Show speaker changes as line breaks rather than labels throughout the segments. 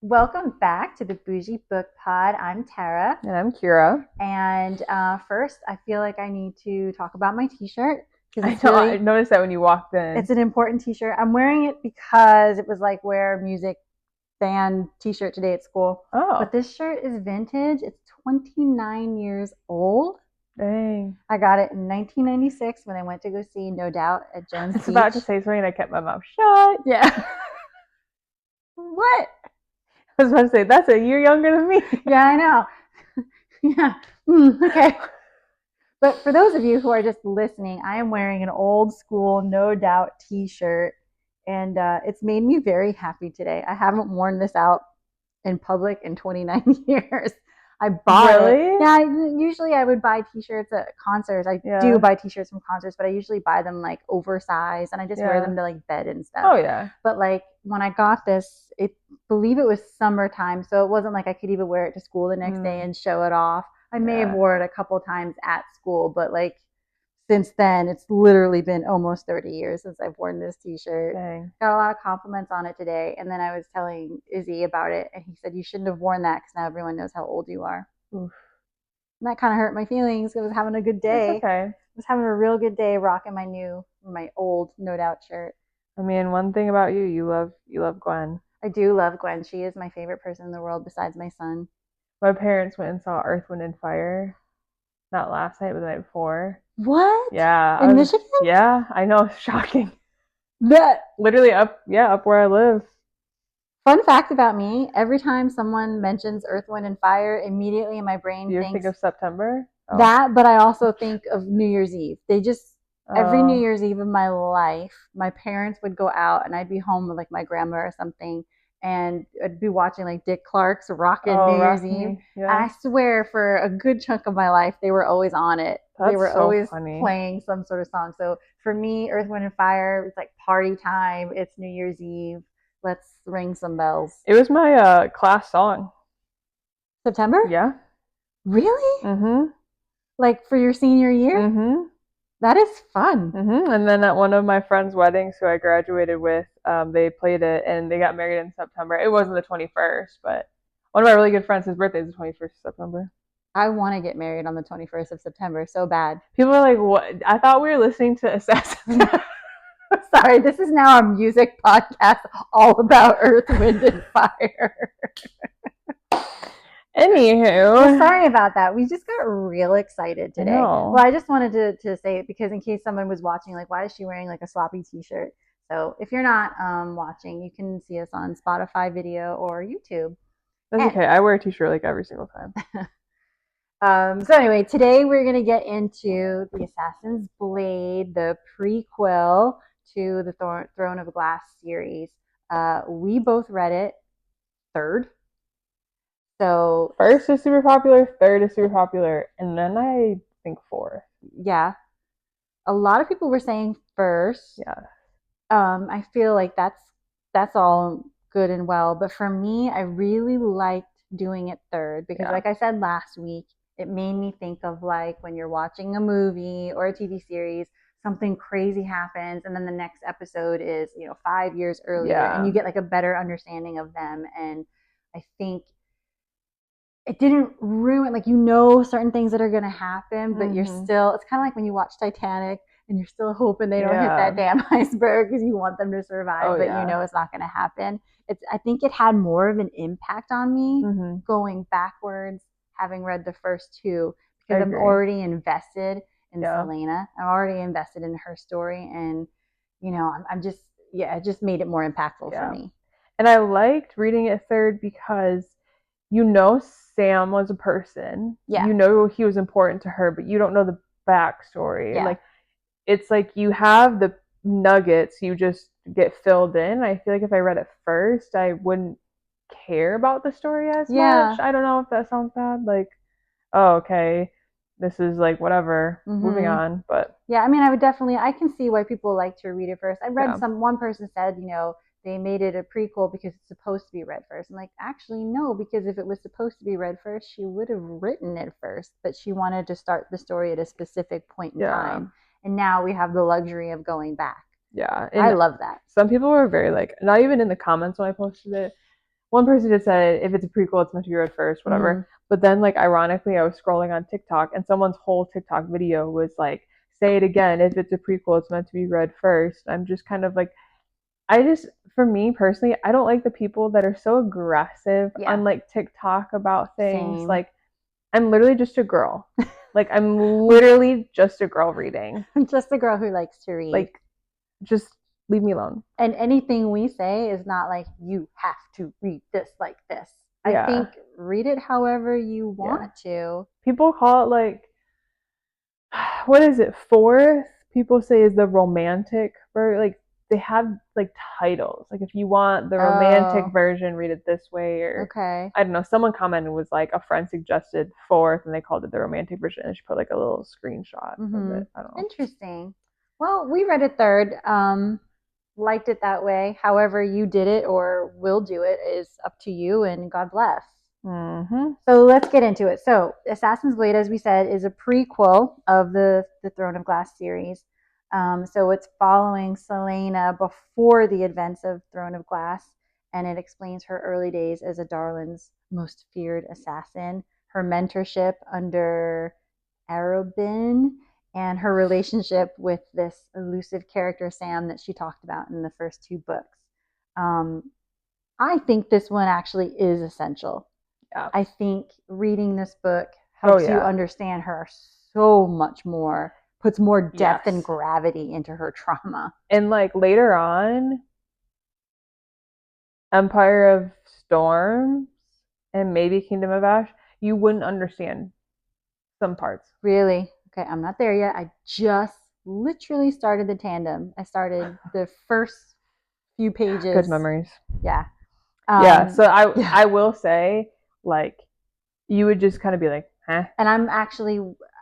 Welcome back to the Bougie Book Pod. I'm Tara.
And I'm Kira.
And first, I feel like I need to talk about my t-shirt
I
because
know. I noticed that when you walked in.
it's an important t-shirt. I'm wearing it because it was like wear music band t-shirt today at school.
Oh.
But this shirt is vintage. It's 29 years old.
Dang.
I got it in 1996 when I went to go see No Doubt at Jones Beach.
I was about to say something and I kept my mouth shut.
Yeah. What?
I was about to say, that's a year younger than me.
Yeah, I know. Yeah. Okay. But for those of you who are just listening, I am wearing an old school No Doubt t-shirt, and it's made me very happy today. I haven't worn this out in public in 29 years. I bought it. Yeah, usually I would buy t-shirts at concerts. I do buy t-shirts from concerts, but I usually buy them like oversized, and I just wear them to like bed and stuff.
Oh, yeah.
But like when I got this, I believe it was summertime, so it wasn't like I could even wear it to school the next day and show it off. I may have worn it a couple times at school, but like since then, it's literally been almost 30 years since I've worn this t-shirt.
Dang.
Got a lot of compliments on it today. And then I was telling Izzy about it, and he said, you shouldn't have worn that because now everyone knows how old you are. Oof. And that kind of hurt my feelings. I was having a good day.
It's okay.
I was having a real good day rocking my old No Doubt shirt.
I mean, one thing about you love Gwen.
I do love Gwen. She is my favorite person in the world besides my son.
My parents went and saw Earth, Wind, and Fire. Not last night, but the night before.
What?
Yeah.
In Michigan?
Yeah, I know. It's shocking.
That
literally up where I live.
Fun fact about me, every time someone mentions Earth, Wind, and Fire, immediately in my brain
you think of September?
Oh. That, but I also think of New Year's Eve. Every New Year's Eve of my life, my parents would go out and I'd be home with like my grandma or something, and I'd be watching like Dick Clark's Rockin' New Year's Eve. Yeah. I swear for a good chunk of my life, they were always on it. They were always playing some sort of song. So for me, Earth, Wind, and Fire, it's like party time. It's New Year's Eve. Let's ring some bells.
It was my class song.
September?
Yeah.
Really?
Mm-hmm.
Like for your senior year?
Mm-hmm.
That is fun.
Mm-hmm. And then at one of my friends' weddings who I graduated with, they played it and they got married in September. It wasn't the 21st, but one of my really good friends, his birthday is the 21st of September.
I want to get married on the 21st of September so bad.
People are like, what? I thought we were listening to Assassin's
Sorry, this is now a music podcast all about Earth, Wind, and Fire.
Anywho.
Well, sorry about that. We just got real excited today. Well, I just wanted to say it because in case someone was watching, like, why is she wearing like a sloppy t-shirt? So if you're not watching, you can see us on Spotify video or YouTube.
That's okay. I wear a t-shirt like every single
time. So anyway, today we're going to get into The Assassin's Blade, the prequel to the Throne of Glass series. We both read it third. So
first is super popular, third is super popular, and then I think fourth.
Yeah. A lot of people were saying first.
Yeah.
I feel like that's all good and well, but for me, I really liked doing it third because like I said last week, it made me think of like when you're watching a movie or a TV series, something crazy happens and then the next episode is, 5 years earlier and you get like a better understanding of them. And I think it didn't ruin, like, certain things that are going to happen, but you're still, it's kind of like when you watch Titanic and you're still hoping they don't hit that damn iceberg because you want them to survive, but it's not going to happen. I think it had more of an impact on me going backwards, having read the first two, because I'm already invested in Celaena. I'm already invested in her story, and I'm just, it just made it more impactful for me.
And I liked reading it third because Sam was a person. Yeah. He was important to her, but you don't know the backstory. Yeah. Like, it's like you have the nuggets, you just get filled in. I feel like if I read it first, I wouldn't care about the story as much. I don't know if that sounds bad. Like, oh, okay, this is like whatever, moving on. But
yeah, I mean, I can see why people like to read it first. I read one person said, they made it a prequel because it's supposed to be read first. I'm like, actually, no, because if it was supposed to be read first, she would have written it first, but she wanted to start the story at a specific point in time. And now we have the luxury of going back.
Yeah.
I love that.
Some people were very like, not even in the comments when I posted it, one person just said if it's a prequel, it's meant to be read first, whatever. Mm-hmm. But then, like, ironically, I was scrolling on TikTok and someone's whole TikTok video was like, say it again, if it's a prequel, it's meant to be read first. I'm just kind of like, for me personally, I don't like the people that are so aggressive on like TikTok about things. Same. Like, I'm literally just a girl. Like, I'm literally just a girl reading.
I'm just a girl who likes to read.
Like, just leave me alone.
And anything we say is not like, you have to read this like this. I think read it however you want to.
People call it like, what is it? Fourth? People say is the romantic version. Like, they have like titles. Like, if you want the romantic version, read it this way. Or I don't know. Someone commented was like, a friend suggested fourth, and they called it the romantic version. And she put like a little screenshot of it. I don't know.
Interesting. Well, we read it third. Liked it that way. However you did it or will do it is up to you, and God bless.
Mm-hmm.
So let's get into it. So Assassin's Blade, as we said, is a prequel of the Throne of Glass series. So it's following Celaena before the events of Throne of Glass, and it explains her early days as Adarlan's most feared assassin, her mentorship under Arobynn, and her relationship with this elusive character, Sam, that she talked about in the first two books. I think this one actually is essential.
Yeah.
I think reading this book helps you understand her so much more, puts more depth and gravity into her trauma.
And like later on, Empire of Storms and maybe Kingdom of Ash, you wouldn't understand some parts.
Really? Okay, I'm not there yet. I just literally started the tandem. I started the first few pages.
Good memories.
Yeah.
So I will say, like, you would just kind of be like, huh?
And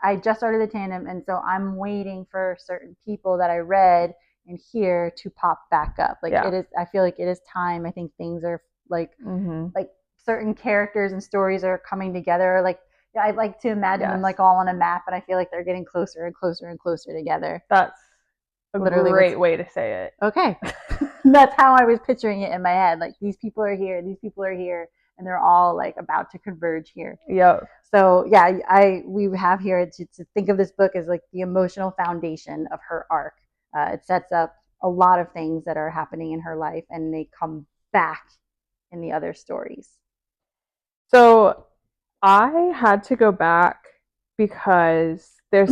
I just started the tandem, and so I'm waiting for certain people that I read in here to pop back up. Like, it is, I feel like it is time. I think things are like, like certain characters and stories are coming together. Like, I like to imagine them like all on a map, and I feel like they're getting closer and closer and closer together.
That's a great way to say it.
Okay. That's how I was picturing it in my head. Like, these people are here, these people are here, and they're all like about to converge here.
Yep.
So we have here to think of this book as like the emotional foundation of her arc. It sets up a lot of things that are happening in her life, and they come back in the other stories.
So I had to go back because there's,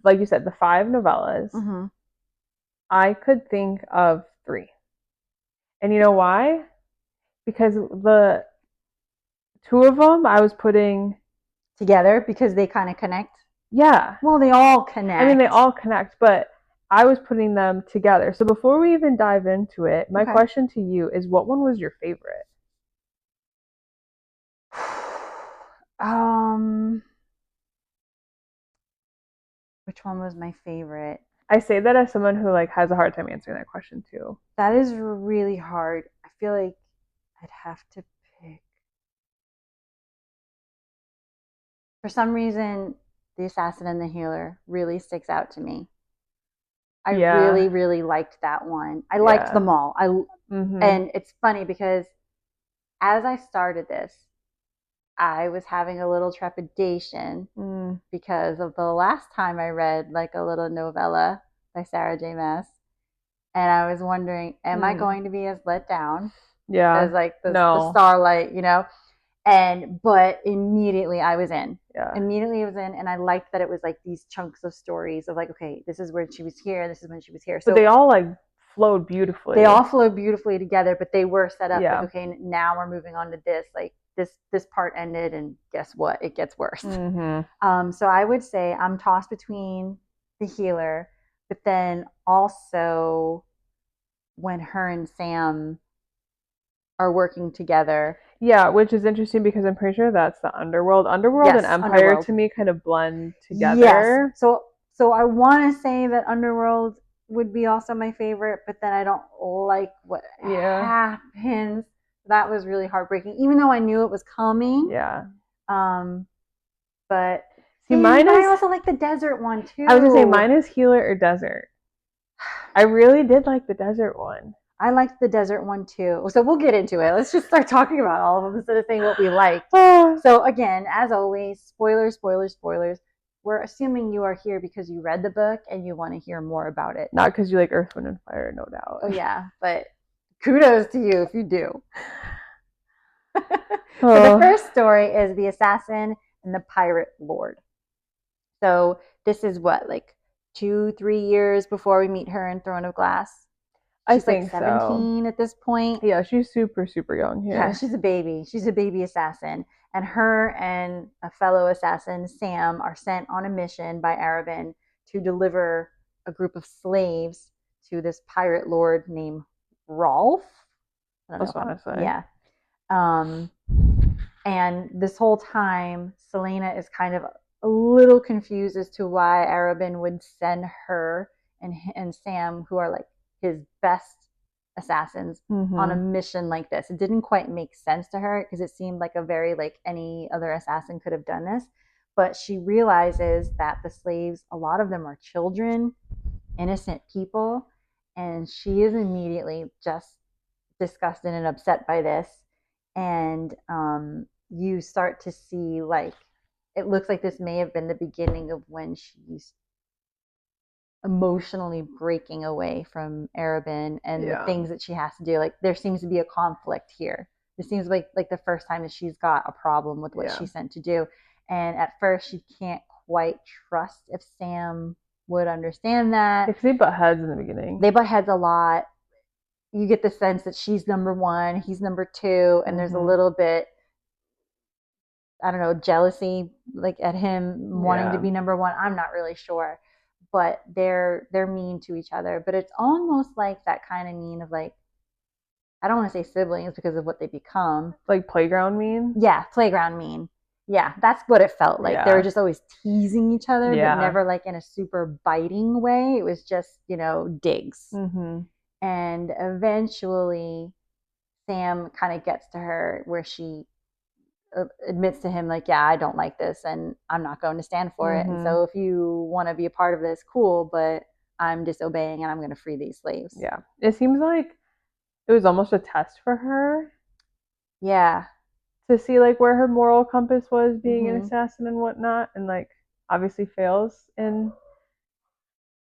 like you said, the 5 novellas. Mm-hmm. I could think of 3. And you know why? Because the 2 of them I was putting
together because they kind of connect.
Yeah.
Well, they all connect.
I mean, they all connect, but I was putting them together. So before we even dive into it, my question to you is, what one was your favorite?
Which one was my favorite?
I say that as someone who like has a hard time answering that question too.
That is really hard. I feel like I'd have to pick. For some reason, The Assassin and the Healer really sticks out to me. I really, really liked that one. I liked them all. And it's funny because as I started this, I was having a little trepidation because of the last time I read like a little novella by Sarah J. Maas. And I was wondering, am I going to be as let down as like the Starlight, you know? But immediately I was in. Yeah. Immediately I was in, and I liked that it was like these chunks of stories of like, okay, this is when she was here, this is when she was here. So
but they all like flowed beautifully.
They all flowed beautifully together, but they were set up like, okay, now we're moving on to this. Like this part ended, and guess what? It gets worse. Mm-hmm. So I would say I'm tossed between the Healer, but then also when her and Sam are working together.
Yeah, which is interesting because I'm pretty sure that's the Underworld. Underworld and Empire to me kind of blend together.
Yes. So I want to say that Underworld would be also my favorite, but then I don't like what happens. That was really heartbreaking, even though I knew it was coming.
Yeah.
But
see, I
also like the desert one too.
I was gonna say mine is Healer or Desert. I really did like the desert one.
I liked the desert one too. So we'll get into it. Let's just start talking about all of them instead of saying what we liked. So again, as always, spoilers, spoilers, spoilers. We're assuming you are here because you read the book and you want to hear more about it.
Not because you like Earth, Wind, and Fire, no doubt.
Oh yeah, but kudos to you if you do. So the first story is The Assassin and the Pirate Lord. So this is what, like 2-3 years before we meet her in Throne of Glass. She's like 17 at this point.
Yeah, she's super, super young here.
Yeah, she's a baby. She's a baby assassin. And her and a fellow assassin, Sam, are sent on a mission by Arobynn to deliver a group of slaves to this pirate lord named Rolf.
That's what I say.
Yeah. And this whole time, Celaena is kind of a little confused as to why Arobynn would send her and Sam, who are like his best assassins, on a mission like this. It didn't quite make sense to her because it seemed like a very like any other assassin could have done this. But she realizes that the slaves, a lot of them are children, innocent people, and she is immediately just disgusted and upset by this. And you start to see, like, it looks like this may have been the beginning of when she's emotionally breaking away from Arobynn and the things that she has to do. Like, there seems to be a conflict here. It seems like the first time that she's got a problem with what she's sent to do. And at first she can't quite trust if Sam would understand that.
Because they butt heads in the beginning.
They butt heads a lot. You get the sense that she's number one, he's number two, and there's a little bit, I don't know, jealousy, like at him wanting to be number one. I'm not really sure, but they're mean to each other. But it's almost like that kind of mean of like, I don't want to say siblings because of what they become.
Like playground mean?
Yeah, playground mean. Yeah, that's what it felt like. They were just always teasing each other, but never like in a super biting way. It was just, digs. And eventually Sam kind of gets to her where she admits to him, like, yeah, I don't like this and I'm not going to stand for it. And so if you want to be a part of this, cool, but I'm disobeying and I'm going to free these slaves.
Yeah. It seems like it was almost a test for her.
Yeah.
To see like where her moral compass was being an assassin and whatnot, and like obviously fails in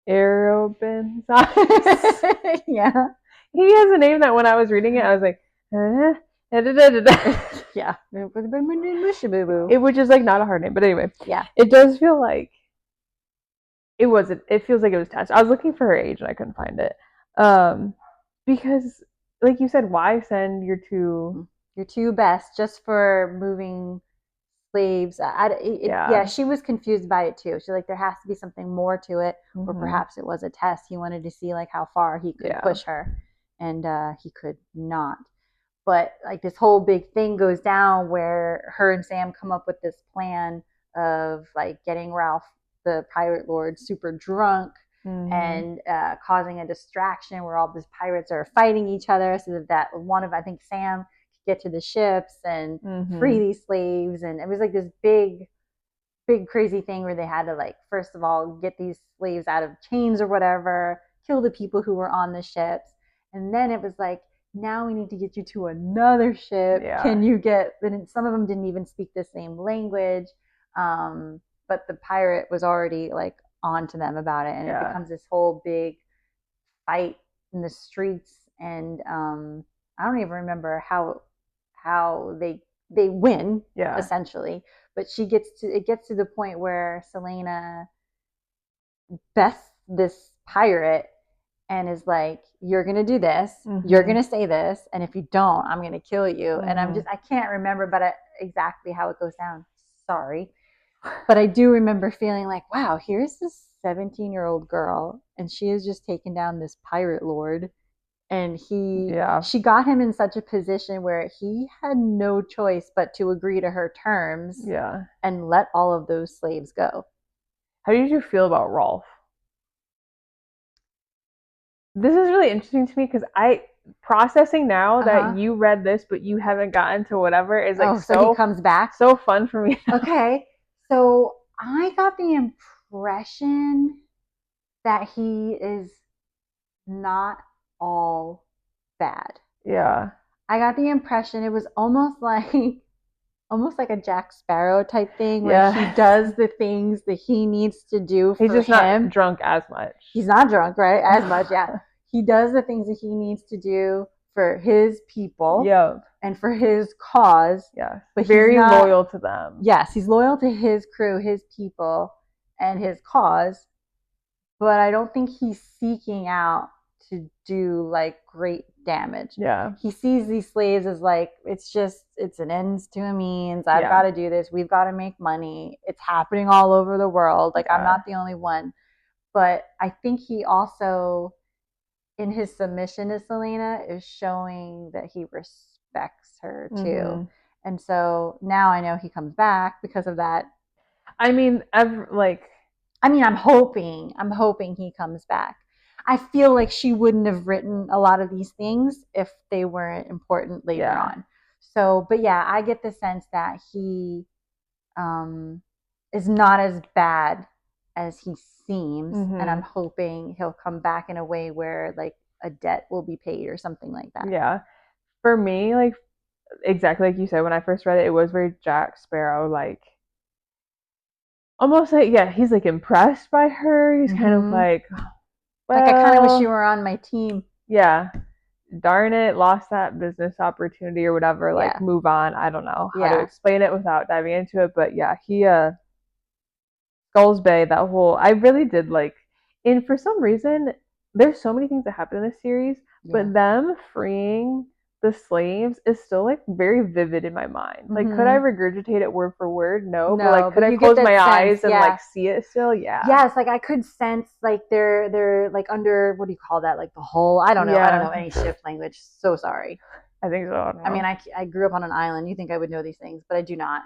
Arobynn's eyes.
Yeah.
He has a name that when I was reading it, I was like,
yeah.
It which is like not a hard name, but anyway.
Yeah.
It does feel like it feels like it was tested. I was looking for her age and I couldn't find it. Because like you said, why send your two
best just for moving slaves? She was confused by it too. She's like, there has to be something more to it, or perhaps it was a test. He wanted to see like how far he could push her, and he could not. But like this whole big thing goes down where her and Sam come up with this plan of like getting Ralph, the pirate lord, super drunk and causing a distraction where all these pirates are fighting each other, so that one of, I think, Sam could get to the ships and free these slaves. And it was like this big crazy thing where they had to, like, first of all get these slaves out of chains or whatever, kill the people who were on the ships, and then it was like, now we need to get you to another ship. Can you get, and some of them didn't even speak the same language, but the pirate was already like on to them about it, and it becomes this whole big fight in the streets. And I don't even remember how they win, essentially, but it gets to the point where Celaena bests this pirate and is like, you're gonna do this, you're gonna say this, and if you don't, I'm gonna kill you. And I can't remember exactly how it goes down, sorry, but I do remember feeling like, wow, here's this 17-year-old girl and she has just taken down this pirate lord, and she got him in such a position where he had no choice but to agree to her terms and let all of those slaves go.
How did you feel about Rolf? This is really interesting to me because processing now that you read this but you haven't gotten to whatever is like,
so he comes back,
so fun for me now.
Okay, so I got the impression that he is not all bad.
Yeah.
I got the impression it was almost like a Jack Sparrow type thing where he does the things that he needs to do for him.
He's just not drunk as much.
He's not drunk, right? As much, yeah. He does the things that he needs to do for his people. And for his cause.
Yeah.
But
very loyal to them.
Yes, he's loyal to his crew, his people, and his cause. But I don't think he's seeking out to do like great damage.
Yeah.
He sees these slaves as like, it's an ends to a means. I've got to do this. We've got to make money. It's happening all over the world. Like, I'm not the only one. But I think he also, in his submission to Celaena, is showing that he respects her too. Mm-hmm. And so now I know he comes back because of that.
I mean, I'm
hoping he comes back. I feel like she wouldn't have written a lot of these things if they weren't important later on. So, but yeah, I get the sense that he is not as bad as he seems. Mm-hmm. And I'm hoping he'll come back in a way where like a debt will be paid or something like that.
Yeah. For me, like, exactly like you said, when I first read it, it was very Jack Sparrow, like, almost like, he's like impressed by her. He's kind of like,
well, like, I kind of wish you were on my team.
Yeah. Darn it, lost that business opportunity or whatever. Like, move on. I don't know how to explain it without diving into it. But yeah, he, Skulls Bay, that whole, I really did like, and for some reason, there's so many things that happen in this series, but them freeing the slaves is still like very vivid in my mind. Like, could I regurgitate it word for word? No, but like, could I close my eyes and like see it still? Yeah.
Yes, like I could sense like they're like under, what do you call that? Like the whole, I don't know any shift language. So sorry.
I think so.
I mean, I grew up on an island. You think I would know these things, but I do not.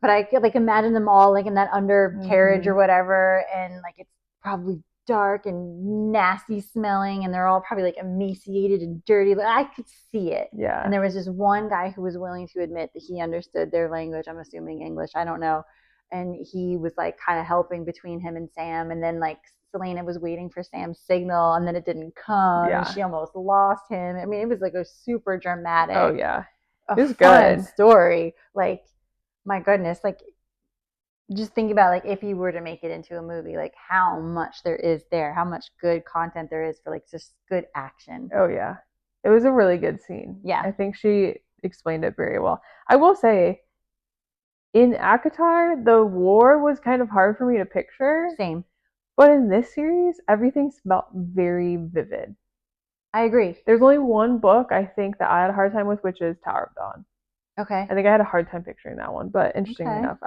But I could like imagine them all like in that undercarriage or whatever, and like it's probably dark and nasty smelling, and they're all probably like emaciated and dirty. Like, I could see it.
Yeah.
And there was just one guy who was willing to admit that he understood their language. I'm assuming English. I don't know. And he was like kind of helping between him and Sam. And then like Celaena was waiting for Sam's signal, and then it didn't come. Yeah. And she almost lost him. I mean, it was like a super dramatic.
Oh yeah. It was good
story. Like, my goodness, like, just think about like if you were to make it into a movie, like how much there is there, how much good content there is for like just good action.
Oh yeah, it was a really good scene.
Yeah,
I think she explained it very well. I will say, in ACOTAR, the war was kind of hard for me to picture.
Same.
But in this series, everything smelled very vivid.
I agree.
There's only one book I think that I had a hard time with, which is Tower of Dawn.
Okay.
I think I had a hard time picturing that one, but interestingly enough,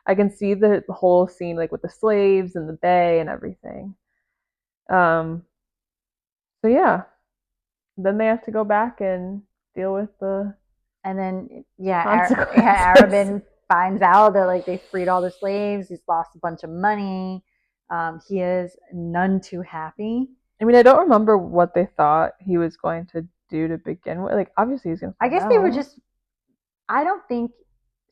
I can see the whole scene, like with the slaves and the bay and everything. So yeah, then they have to go back and deal with the.
And then Arobynn finds out that like they freed all the slaves. He's lost a bunch of money. He is none too happy.
I mean, I don't remember what they thought he was going to do to begin with. Like, obviously he's gonna.
I guess they were just. I don't think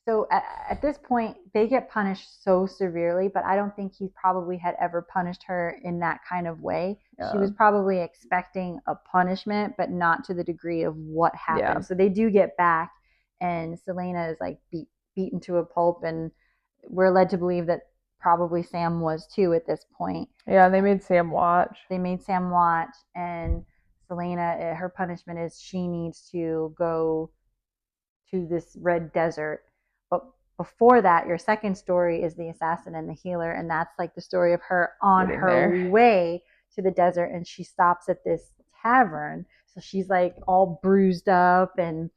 so. At this point, they get punished so severely, but I don't think he probably had ever punished her in that kind of way. Yeah. She was probably expecting a punishment, but not to the degree of what happened. Yeah. So they do get back, and Celaena is like beaten to a pulp, and we're led to believe that probably Sam was too at this point.
Yeah, they made Sam watch.
And Celaena, her punishment is she needs to go to this red desert. But before that, your second story is the assassin and the healer, and that's like the story of her on her way to the desert, and she stops at this tavern. So she's like all bruised up, and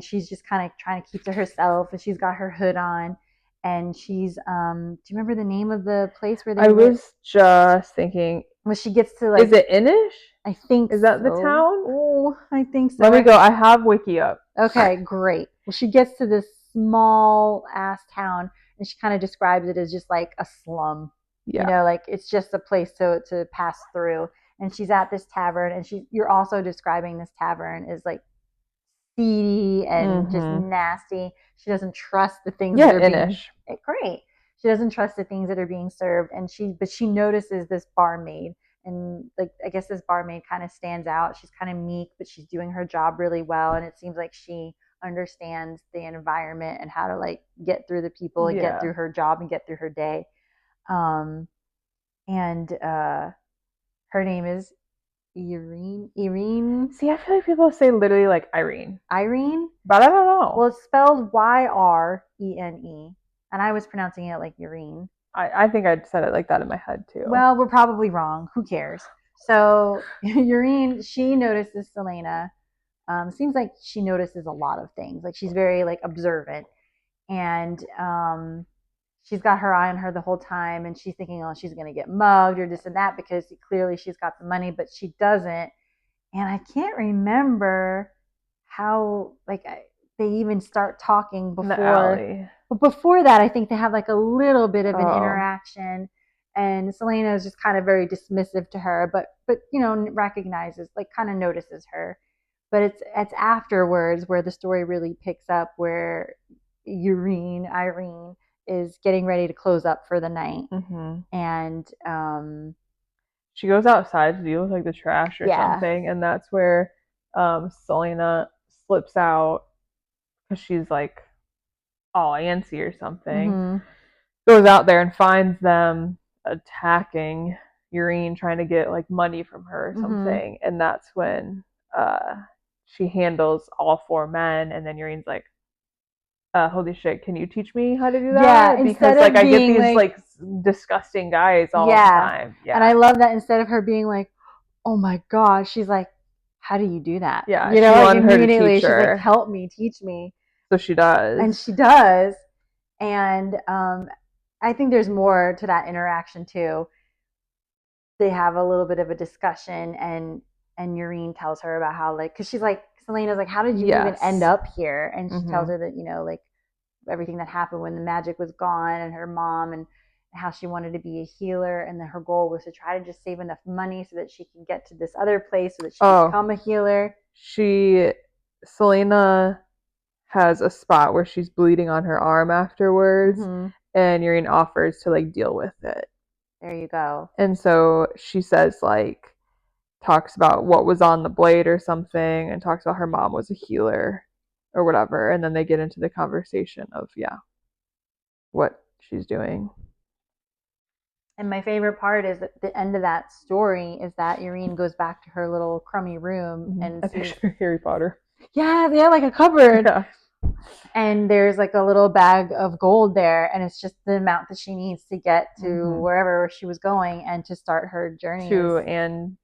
she's just kind of trying to keep to herself, and she's got her hood on, and she's do you remember the name of the place where they
I was just thinking
when she gets to like,
is it Inish?
I think
is that the town?
Oh, I think so.
Let me go. I have Wiki up.
Okay, great. Well, she gets to this small ass town, and she kind of describes it as just like a slum. Yeah. You know, like it's just a place to pass through. And she's at this tavern, and you're also describing this tavern as like seedy and just nasty. She doesn't trust the things that are being great. She doesn't trust the things that are being served, but she notices this barmaid. and like I guess this barmaid kind of stands out. She's kind of meek, but she's doing her job really well, and it seems like she understands the environment and how to like get through the people and get through her job and get through her day. And her name is Irene.
See, I feel like people say literally like Irene.
Irene?
But I don't know.
Well, it's spelled Yrene, and I was pronouncing it like Irene.
I think I'd said it like that in my head too.
Well, we're probably wrong. Who cares? So Irene, she notices Celaena. Seems like she notices a lot of things. Like she's very like observant, and she's got her eye on her the whole time, and she's thinking, oh, she's gonna get mugged or this and that because clearly she's got the money, but she doesn't. And I can't remember how like they even start talking before. But before that, I think they have like a little bit of an interaction, and Celaena is just kind of very dismissive to her, but you know, recognizes, like, kind of notices her. But it's afterwards where the story really picks up, where Irene is getting ready to close up for the night, and
she goes outside to deal with like the trash or something, and that's where Celaena slips out because she's like all antsy or something. Goes out there and finds them attacking Irene, trying to get like money from her or something, and that's when she handles all 4 men, and then Irene's like, holy shit, can you teach me how to do that? Because like I get these like disgusting guys all the time.
And I love that instead of her being like, oh my god, she's like, how do you do that?
Yeah,
you know, like immediately she's like, help me, teach me.
So she does.
And she does. And I think there's more to that interaction too. They have a little bit of a discussion, and Irene tells her about how, like, because she's like, Celaena's like, how did you even end up here? And she tells her that, you know, like everything that happened when the magic was gone, and her mom, and how she wanted to be a healer, and that her goal was to try to just save enough money so that she can get to this other place so that she can become a healer.
Celaena has a spot where she's bleeding on her arm afterwards, and Irene offers to like deal with it.
There you go.
And so she says, like, talks about what was on the blade or something, and talks about her mom was a healer or whatever, and then they get into the conversation of what she's doing.
And my favorite part is that the end of that story is that Irene goes back to her little crummy room and
I picture Harry Potter.
Yeah, like a cupboard. Yeah. And there's like a little bag of gold there, and it's just the amount that she needs to get to wherever she was going and to start her journey
to Antica.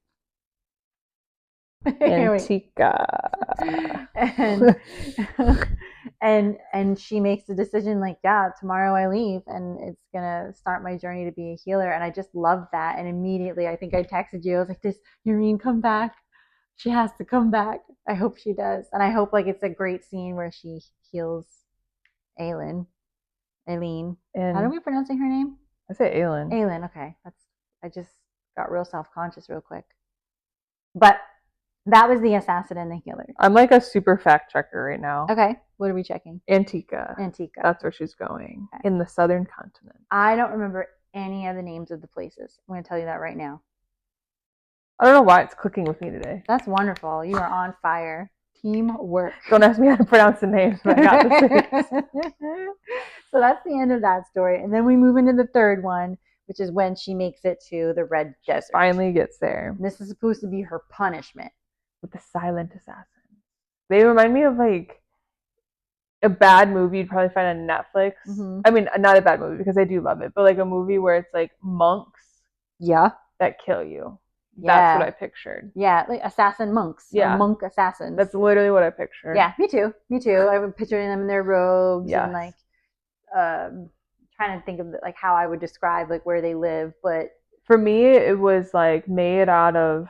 and she makes the decision, like, yeah, tomorrow I leave, and it's gonna start my journey to be a healer. And I just love that. And immediately, I think I texted you, I was like, does Irene come back? She has to come back. I hope she does. And I hope like it's a great scene where she heals Aileen. And how are we pronouncing her name?
I say Aileen.
Aileen, okay. I just got real self-conscious real quick. But that was the assassin and the healer.
I'm like a super fact checker right now.
Okay. What are we checking?
Antica. That's where she's going. Okay. In the southern continent.
I don't remember any of the names of the places. I'm going to tell you that right now.
I don't know why it's clicking with me today.
That's wonderful. You are on fire. Teamwork.
Don't ask me how to pronounce the names, but I got the
So that's the end of that story. And then we move into the third one, which is when she makes it to the Red Desert.
Finally gets there.
And this is supposed to be her punishment.
With the silent assassin. They remind me of like a bad movie you'd probably find on Netflix. I mean, not a bad movie because I do love it, but like a movie where it's like monks that kill you. That's what I pictured.
Yeah, like assassin monks. Yeah. Monk assassins.
That's literally what I pictured.
Yeah, me too. I was picturing them in their robes and like trying to think of like how I would describe like where they live. But
for me, it was like made out of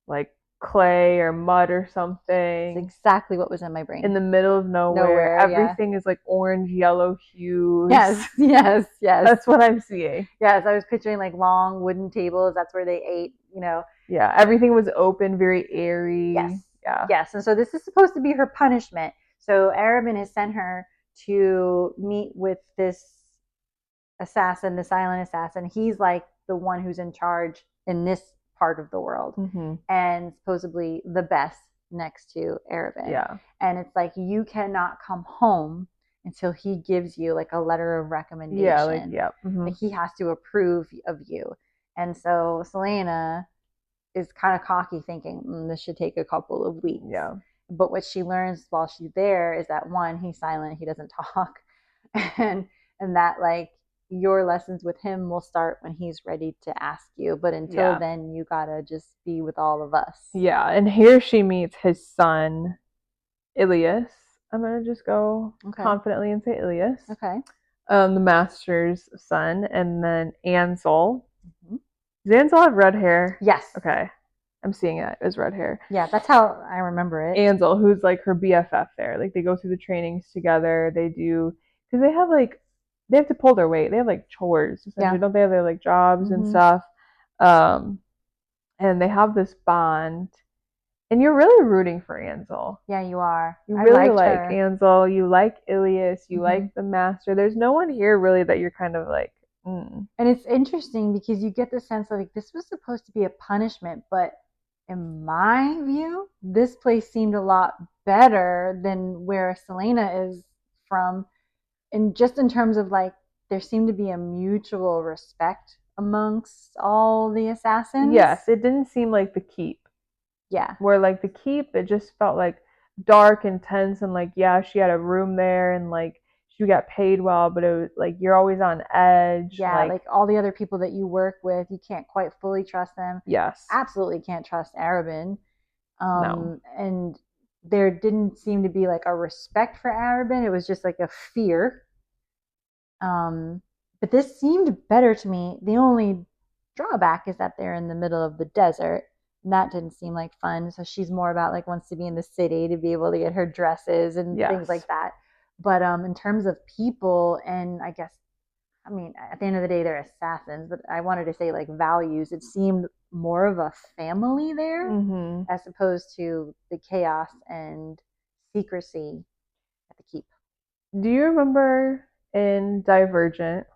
like clay or mud or something.
That's exactly what was in my brain.
In the middle of nowhere. Everything is like orange, yellow hues.
Yes.
That's what I'm seeing.
Yes, I was picturing like long wooden tables. That's where they ate, you know.
Yeah, everything was open, very airy.
Yes, and so this is supposed to be her punishment. So Arobynn has sent her to meet with this assassin, the silent assassin. He's like the one who's in charge in this part of the world, and supposedly the best next to Arobynn.
Yeah.
And it's like, you cannot come home until he gives you like a letter of recommendation.
Yeah, like, yeah.
Like, he has to approve of you. And so Celaena is kind of cocky, thinking, this should take a couple of weeks.
Yeah.
But what she learns while she's there is that, one, he's silent, he doesn't talk, and that like your lessons with him will start when he's ready to ask you. But until then, you gotta just be with all of us.
Yeah, and here she meets his son, Ilias. I'm gonna just go confidently and say Ilias.
Okay.
The master's son, and then Ansel. Does Ansel have red hair?
Yes.
Okay. I'm seeing it as red hair.
Yeah, that's how I remember it.
Ansel, who's like her BFF there. Like, they go through the trainings together. They do, because they have to pull their weight. They have like chores, essentially. Don't they have their like jobs and stuff? And they have this bond. And you're really rooting for Ansel.
Yeah, you are.
You really like Ansel. You like Ilias. You like the master. There's no one here really that you're kind of like,
And it's interesting because you get the sense of like, this was supposed to be a punishment, but in my view, this place seemed a lot better than where Celaena is from. And just in terms of like, there seemed to be a mutual respect amongst all the assassins.
Yes, it didn't seem like the Keep.
Yeah.
Where like the Keep, it just felt like dark and tense, and like, yeah, she had a room there, and like she got paid well, but it was like, you're always on edge.
Yeah, like all the other people that you work with, you can't quite fully trust them.
Yes.
Absolutely can't trust Arobynn.
No.
And there didn't seem to be like a respect for Arobynn. It was just like a fear. But this seemed better to me. The only drawback is that they're in the middle of the desert. And that didn't seem like fun. So she's more about like, wants to be in the city to be able to get her dresses and things like that. But in terms of people, and I guess, I mean, at the end of the day, they're assassins, but I wanted to say like values, it seemed more of a family there as opposed to the chaos and secrecy at the Keep.
Do you remember in Divergent?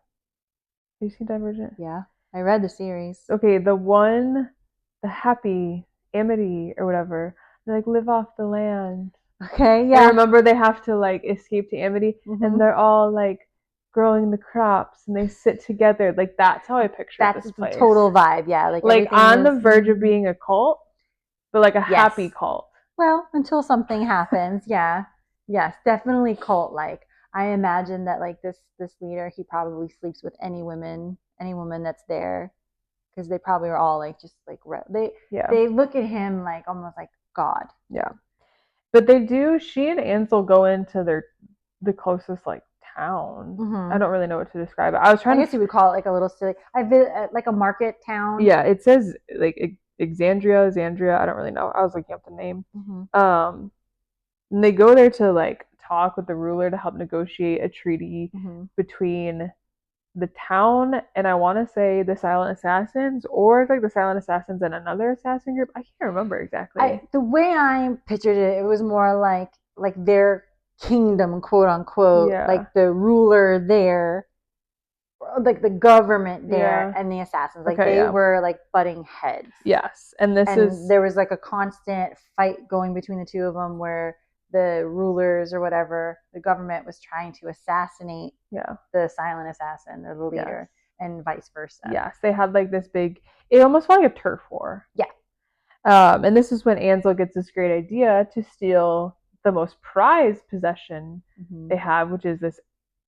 Have you seen Divergent?
Yeah, I read the series.
Okay, the happy Amity or whatever, they like live off the land.
Okay, yeah.
I remember they have to like escape to Amity, and they're all like growing the crops, and they sit together. Like, that's how I picture this place.
That's the total vibe, yeah.
Like on the verge of being a cult, but like a happy cult.
Well, until something happens, yeah. Yes, definitely cult-like. I imagine that like this leader, he probably sleeps with any woman that's there, because they probably are all like just like they look at him like almost like God.
Yeah. But she and Ansel go into the closest like town. I don't really know what to describe it. I
guess you would call it like a little silly, like a market town.
Yeah, it says like Xandria. I don't really know. I was looking up the name. And they go there to like talk with the ruler to help negotiate a treaty between the town and, I want to say, the Silent Assassins, or like the Silent Assassins and another assassin group. I can't remember exactly.
The way I pictured it, it was more like their kingdom, quote unquote, like the ruler there, like the government there, and the assassins, like they were like butting heads.
Yes, and
there was like a constant fight going between the two of them, where the rulers or whatever, the government was trying to assassinate the silent assassin or the leader, and vice versa.
Yes, they had like this big, it almost felt like a turf war.
Yeah.
And this is when Ansel gets this great idea to steal the most prized possession they have, which is this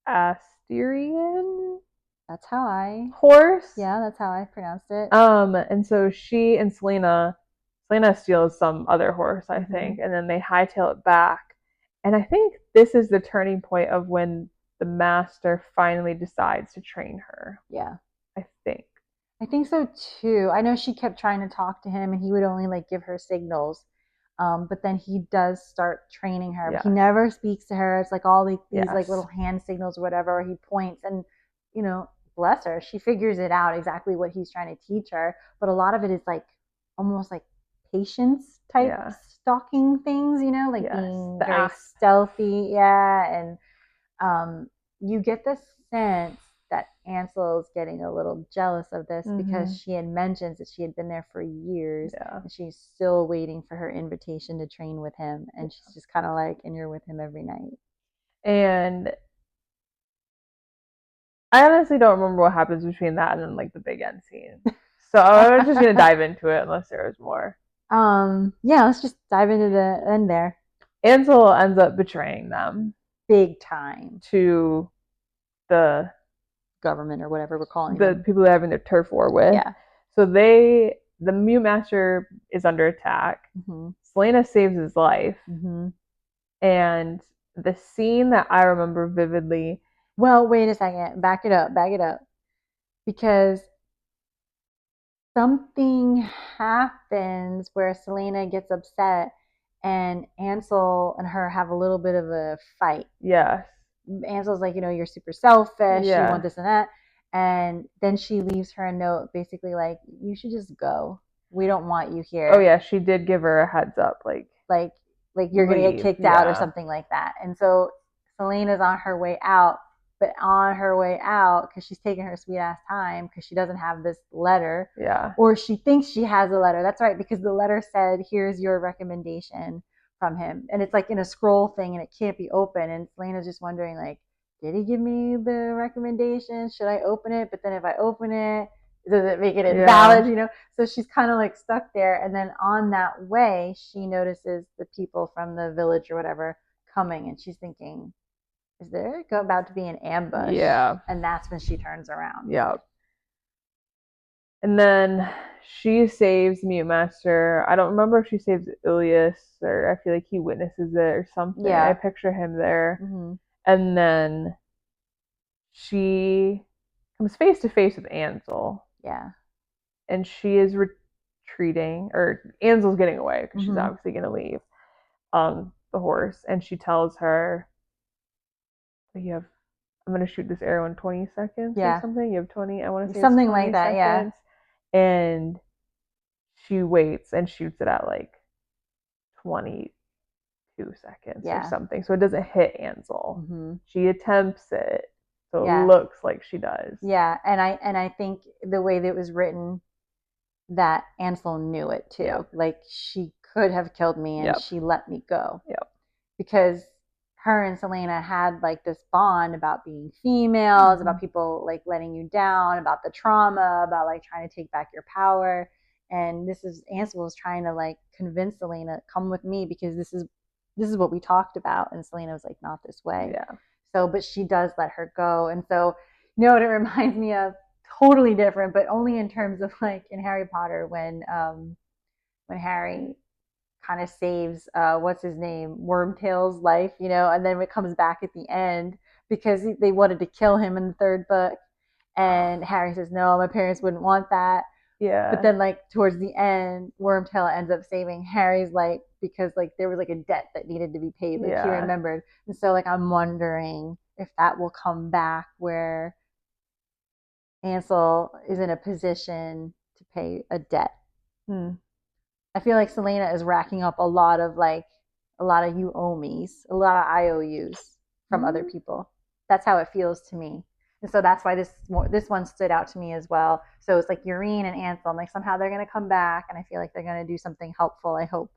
Asterian.
That's how I
horse.
Yeah, that's how I pronounced it.
And so she and Celaena steals some other horse, I think, and then they hightail it back. And I think this is the turning point of when the master finally decides to train her.
Yeah.
I think
so too. I know she kept trying to talk to him, and he would only like give her signals. But then he does start training her. But he never speaks to her. It's like all these like little hand signals or whatever. He points, and bless her, she figures it out exactly what he's trying to teach her. But a lot of it is like almost like patience type stalking things, like being very stealthy. Yeah. And you get the sense that Ansel's getting a little jealous of this because she had mentioned that she had been there for years and she's still waiting for her invitation to train with him. And she's just kind of like, and you're with him every night.
And I honestly don't remember what happens between that and then like the big end scene. So I'm just gonna dive into it unless there is more.
Yeah, let's just dive into the end there.
Ansel ends up betraying them.
Big time.
To the
government or whatever we're calling
the
them.
people they're having their turf war with.
Yeah.
So the Mute Master is under attack. Celaena saves his life. And the scene that I remember vividly.
Well, wait a second. Back it up. Because something happens where Celaena gets upset and Ansel and her have a little bit of a fight.
Yes.
Ansel's like, you're super selfish. You want this and that. And then she leaves her a note basically like, you should just go. We don't want you here.
Oh, yeah. She did give her a heads up. Like
you're going to get kicked out or something like that. And so Celaena's on her way out. But on her way out, because she's taking her sweet ass time because she doesn't have this letter.
Yeah.
Or she thinks she has a letter. That's right, because the letter said, here's your recommendation from him. And it's like in a scroll thing and it can't be open. And Celaena's just wondering, like, did he give me the recommendation? Should I open it? But then if I open it, does it make it invalid? So she's kind of like stuck there. And then on that way, she notices the people from the village or whatever coming. And she's thinking, is there about to be an ambush?
Yeah.
And that's when she turns around.
Yeah. And then she saves Mute Master. I don't remember if she saves Ilias or I feel like he witnesses it or something. Yeah. I picture him there. And then she comes face to face with Ansel.
Yeah.
And she is retreating, or Ansel's getting away because she's obviously going to leave on the horse. And she tells her, I'm going to shoot this arrow in 20 seconds or something. You have 20, I want to say
something like that,
seconds. And she waits and shoots it at like 22 seconds or something. So it doesn't hit Ansel. She attempts it. So it looks like she does.
Yeah, and I think the way that it was written, that Ansel knew it too. Yep. Like she could have killed me and she let me go.
Yep.
Because her and Celaena had like this bond about being females, about people like letting you down, about the trauma, about like trying to take back your power. And Ansel was trying to like convince Celaena, come with me because this is what we talked about. And Celaena was like, not this way.
Yeah.
So, but she does let her go. And so, it reminds me of totally different, but only in terms of like in Harry Potter when Harry kind of saves what's his name, Wormtail's life, and then it comes back at the end because they wanted to kill him in the third book, and Harry says, no, my parents wouldn't want that.
Yeah.
But then like towards the end, Wormtail ends up saving Harry's life because like there was like a debt that needed to be paid, like he remembered. And so like I'm wondering if that will come back where Ansel is in a position to pay a debt. I feel like Celaena is racking up a lot of you owe me's, a lot of IOUs from other people. That's how it feels to me. And so that's why this one stood out to me as well. So it's like Yrene and Ansel. I'm like, somehow they're going to come back, and I feel like they're going to do something helpful, I hope,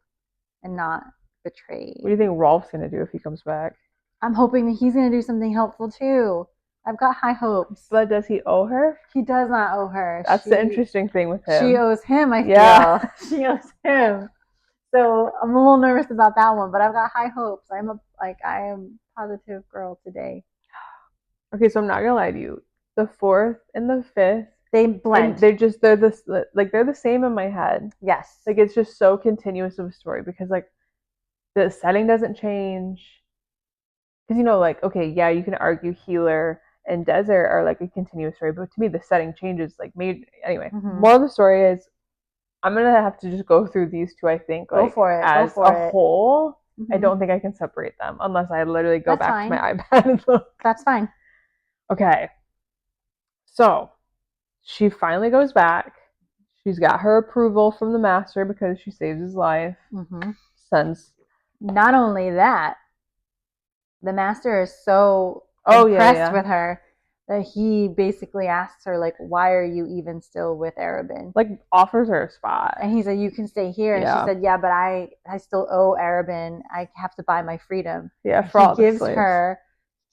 and not betray.
What do you think Rolf's going to do if he comes back?
I'm hoping that he's going to do something helpful too. I've got high hopes.
But does he owe her?
He does not owe her.
That's the interesting thing with him.
She owes him, I feel. Yeah. She owes him. So I'm a little nervous about that one, but I've got high hopes. I am a positive girl today.
Okay, so I'm not gonna lie to you. The 4th and the 5th,
they blend.
They're the same in my head.
Yes.
Like it's just so continuous of a story because like the setting doesn't change. Because you can argue Healer and Desert are like a continuous story, but to me the setting changes like anyway. More of the story is I'm gonna have to just go through these two, I think, like,
go for it.
As a whole. I don't think I can separate them unless I literally go back to my iPad and look.
That's fine.
Okay. So she finally goes back. She's got her approval from the master because she saves his life. Sends.
Not only that, the master is so impressed with her that he basically asks her, like, why are you even still with Arobynn?
Like, offers her a spot.
And he said, you can stay here. And she said, yeah, but I still owe Arobynn. I have to buy my freedom.
Yeah, for all the slaves.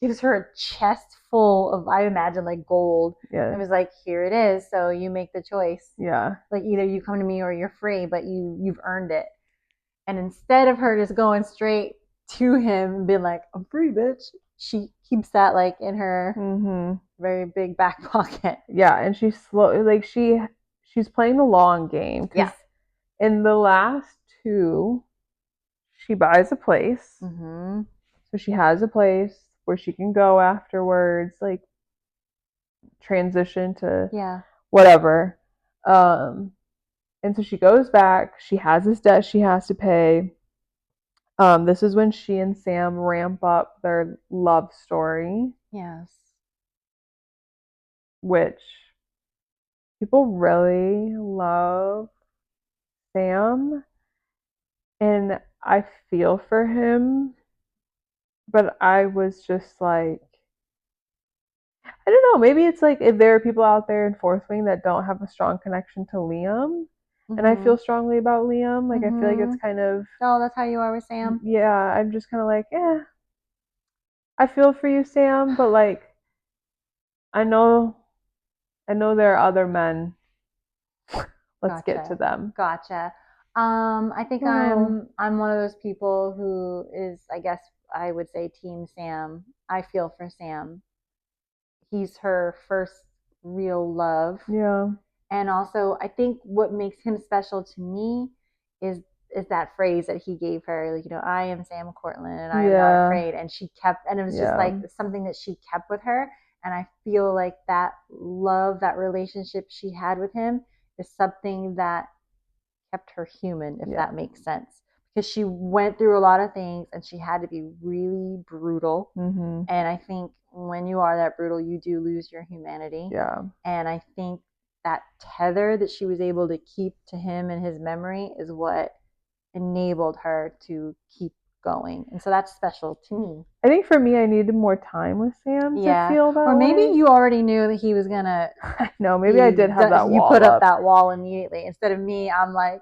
Gives her a chest full of, I imagine, like gold. Yeah. It was like, here it is. So you make the choice.
Yeah.
Like, either you come to me or you're free, but you've earned it. And instead of her just going straight to him and being like, I'm free, bitch, she keeps that like in her very big back pocket.
Yeah, and she's slow, like she's playing the long game. Yeah. In the last two, she buys a place. So she has a place where she can go afterwards, like transition to whatever. And so she goes back. She has this debt she has to pay. This is when she and Sam ramp up their love story.
Yes.
Which people really love Sam. And I feel for him. But I was just like, I don't know, maybe it's like if there are people out there in Fourth Wing that don't have a strong connection to Liam. And I feel strongly about Liam. Like, I feel like it's kind of...
Oh, that's how you are with Sam?
Yeah, I'm just kind of like, I feel for you, Sam, but like, I know there are other men. Let's get to them.
Gotcha. I think I'm one of those people who is, I guess I would say, Team Sam. I feel for Sam. He's her first real love.
Yeah.
And also, I think what makes him special to me is that phrase that he gave her, like, I am Sam Cortland and I am not afraid. And she kept, and it was just like something that she kept with her. And I feel like that love, that relationship she had with him is something that kept her human, if that makes sense. Because she went through a lot of things and she had to be really brutal. And I think when you are that brutal, you do lose your humanity.
Yeah.
And I think that tether that she was able to keep to him and his memory is what enabled her to keep going. And so that's special to me.
I think for me, I needed more time with Sam to feel that
or maybe way. You already knew that he was gonna...
No, maybe I did have that wall.
You put up that wall immediately. Instead of me, I'm like,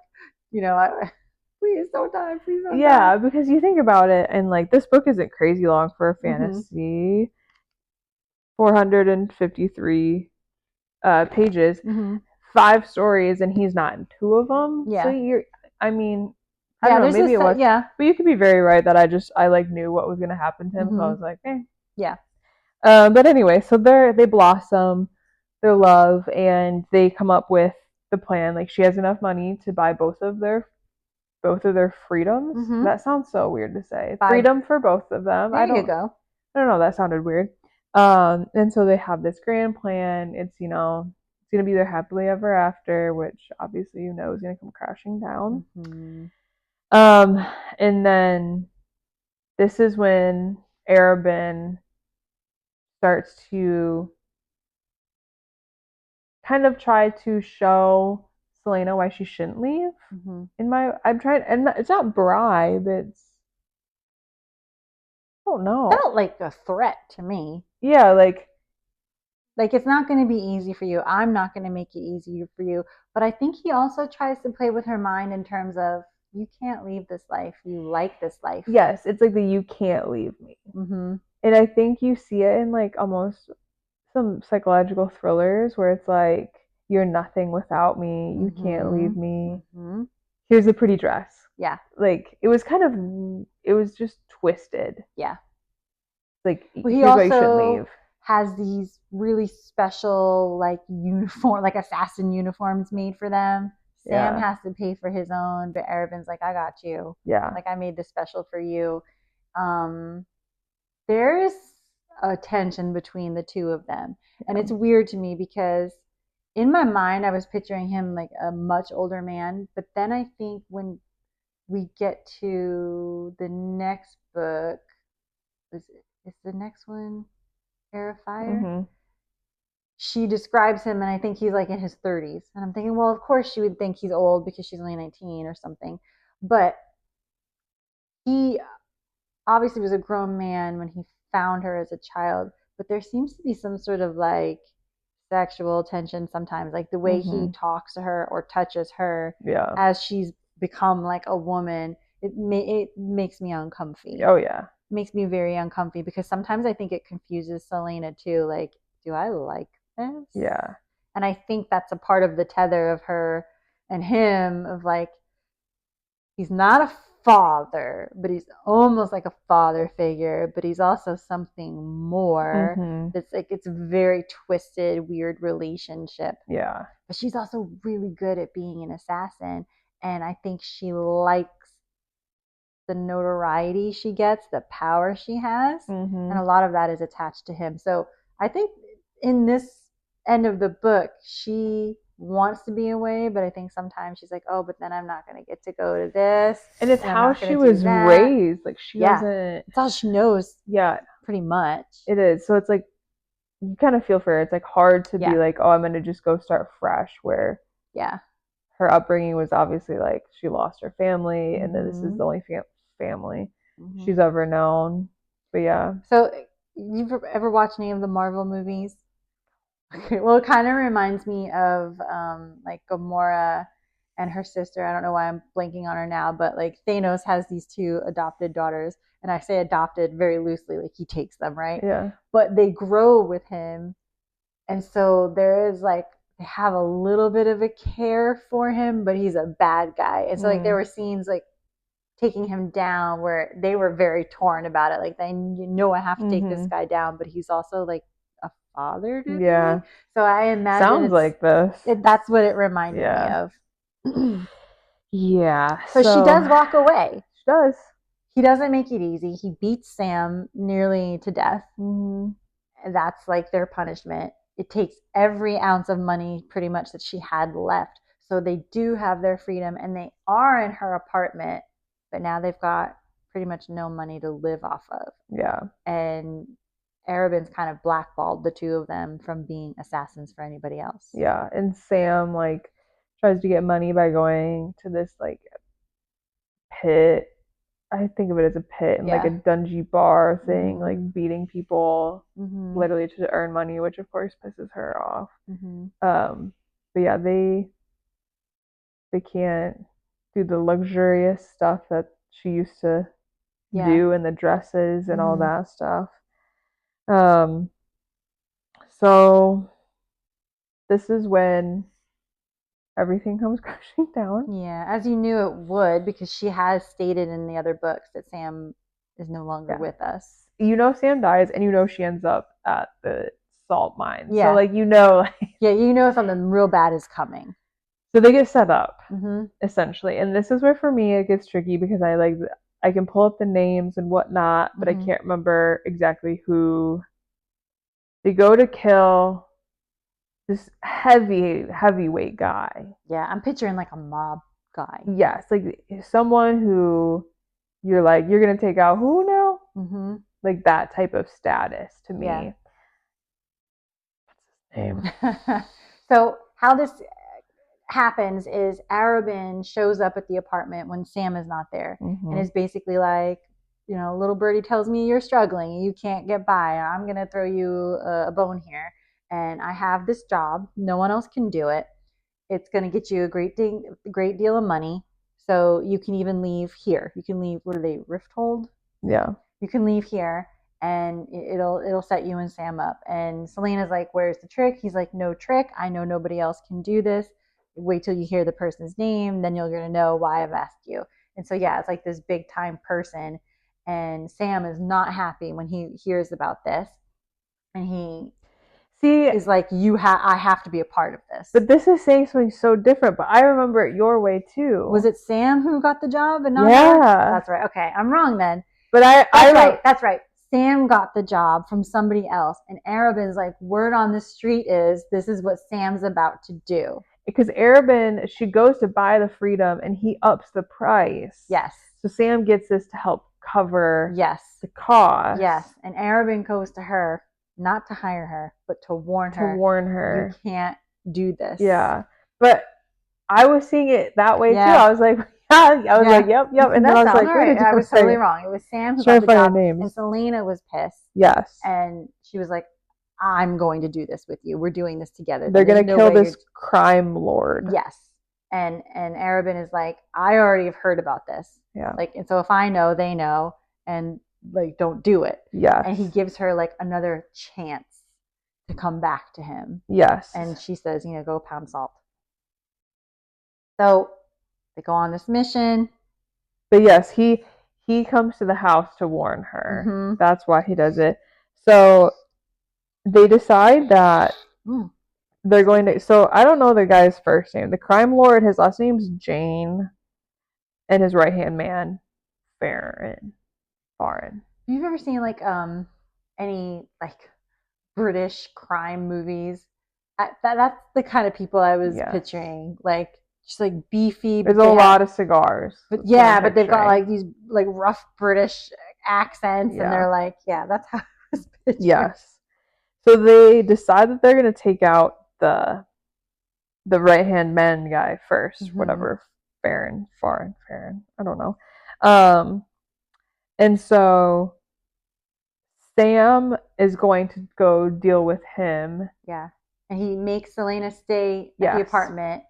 please don't die, please don't die.
Yeah, because you think about it, and like, this book isn't crazy long for a fantasy. 453 pages, 5 stories, and he's not in 2 of them. Yeah. So I don't know, maybe it was. Yeah. But you could be very right that I like knew what was going to happen to him, so I was like,
Yeah.
But anyway, so they blossom their love, and they come up with the plan. Like, she has enough money to buy both of their freedoms. That sounds so weird to say. Freedom for both of them.
There you go.
I don't know, that sounded weird. And so they have this grand plan. It's, it's going to be their happily ever after, which obviously is going to come crashing down. And then this is when Arobynn starts to kind of try to show Celaena why she shouldn't leave. I'm trying, and it's not bribe, it's, I don't know.
It felt like a threat to me.
Yeah, like
it's not going to be easy for you. I'm not going to make it easier for you. But I think he also tries to play with her mind in terms of, you can't leave this life. You like this life.
Yes, it's like the you can't leave me. And I think you see it in like almost some psychological thrillers where it's like, you're nothing without me. You can't leave me. Here's a pretty dress.
Yeah.
Like, it was just twisted.
Yeah.
Like, well, he also shouldn't leave.
Has these really special like assassin uniforms made for them. Sam has to pay for his own, but Arobynn's like, I got you.
Yeah.
Like, I made this special for you. There's a tension between the two of them. And it's weird to me because in my mind, I was picturing him like a much older man. But then I think when we get to the next book, is the next one Heir of Fire? She describes him, and I think he's like in his 30s. And I'm thinking, well, of course she would think he's old because she's only 19 or something. But he obviously was a grown man when he found her as a child. but there seems to be some sort of like sexual tension sometimes, like the way he talks to her or touches her as she's become like a woman. It makes me uncomfy.
Oh yeah,
it makes me very uncomfy because sometimes I think it confuses Celaena too. Like, do I like this?
Yeah.
And I think that's a part of the tether of her and him, of like, he's not a father, but he's almost like a father figure, but he's also something more. It's like, it's a very twisted, weird relationship.
Yeah.
But she's also really good at being an assassin, and I think she likes the notoriety she gets, the power she has, and a lot of that is attached to him. So I think in this end of the book, she wants to be away, but I think sometimes she's like, oh, but then I'm not going to get to go to this.
And it's how she was raised. Like, she doesn't.
It's all she knows.
Yeah.
Pretty much.
It is. So it's like, you kind of feel for her. It's like hard to be like, oh, I'm going to just go start fresh, where her upbringing was obviously like she lost her family, and then this is the only family she's ever known. But yeah.
So you've ever watched any of the Marvel movies? Okay, well, it kind of reminds me of like Gamora and her sister. I don't know why I'm blanking on her now, but like Thanos has these two adopted daughters, and I say adopted very loosely, like he takes them, right?
Yeah.
But they grow with him, and so there is like, they have a little bit of a care for him, but he's a bad guy. And so like there were scenes like taking him down where they were very torn about it. Like, they I have to take this guy down, but he's also like a father to me. So I imagine
sounds like this.
That's what it reminded me of.
Yeah.
So she does walk away.
She does.
He doesn't make it easy. He beats Sam nearly to death. That's like their punishment. It takes every ounce of money pretty much that she had left. So they do have their freedom, and they are in her apartment, but now they've got pretty much no money to live off of.
Yeah.
And Arobynn's kind of blackballed the two of them from being assassins for anybody else.
Yeah. And Sam like tries to get money by going to this like pit. I think of it as a pit and like a dungy bar thing, like beating people literally to earn money, which of course pisses her off. But yeah, they can't do the luxurious stuff that she used to do, and the dresses and all that stuff. So this is when everything comes crashing down.
Yeah, as you knew it would, because she has stated in the other books that Sam is no longer with us.
You know Sam dies, and you know she ends up at the salt mine. Yeah. So like, you know.
Yeah, you know something real bad is coming.
So they get set up, essentially. And this is where, for me, it gets tricky, because I can pull up the names and whatnot, but I can't remember exactly who. They go to kill this heavyweight guy.
Yeah, I'm picturing like a mob guy.
Yes, like someone who you're like, you're going to take out who now? Like that type of status to me.
Yeah.
What's his name?
So how this happens is Arobynn shows up at the apartment when Sam is not there, and is basically like, you know, little birdie tells me you're struggling, you can't get by, I'm gonna throw you a bone here, and I have this job, no one else can do it, it's gonna get you a great deal of money, so you can even leave here, you can leave, what are they, Rifthold?
Yeah,
you can leave here, and it'll set you and Sam up. And Celaena's like, where's the trick? He's like, no trick, I know nobody else can do this, wait till you hear the person's name, then you're going to know why I've asked you. And so yeah, it's like this big time person, and Sam is not happy when he hears about this, and he is like, I have to be a part of this.
But this is saying something so different, but I remember it your way too.
Was it Sam who got the job and not her? That's right. Okay, I'm wrong then.
But
that's right. Sam got the job from somebody else, and Arobynn's like, word on the street is this is what Sam's about to do.
Because Arobynn, she goes to buy the freedom, and he ups the price.
Yes.
So Sam gets this to help cover the cost.
Yes. And Arobynn goes to her, not to hire her, but to warn her. You can't do this.
Yeah. But I was seeing it that way too. I was like, I was like, yep. And then I was like, where
right.
did you
I was
say?
totally wrong. It was Sam who
Trying
got
to
the
find
job,
their names.
and Celaena was pissed.
Yes.
And she was like, I'm going to do this with you. We're doing this together.
They're going to kill this crime lord.
Yes. And Arobynn is like, I already have heard about this.
Yeah.
Like, and so if I know, they know, and like, don't do it.
Yes.
And he gives her like another chance to come back to him.
Yes.
And she says, go pound salt. So they go on this mission.
But yes, he comes to the house to warn her. Mm-hmm. That's why he does it. So they decide that they're going to. So I don't know the guy's first name. The crime lord, his last name's Jane, and his right hand man, Farron.
Have you ever seen like any like British crime movies? That's the kind of people I was picturing. Like just like beefy.
There's a lot of cigars.
But but they've got like these like rough British accents, and they're like, that's how I was picturing.
Yes. So they decide that they're going to take out the right hand man guy first, whatever, Farron. I don't know. And so Sam is going to go deal with him.
Yeah. And he makes Celaena stay at the apartment.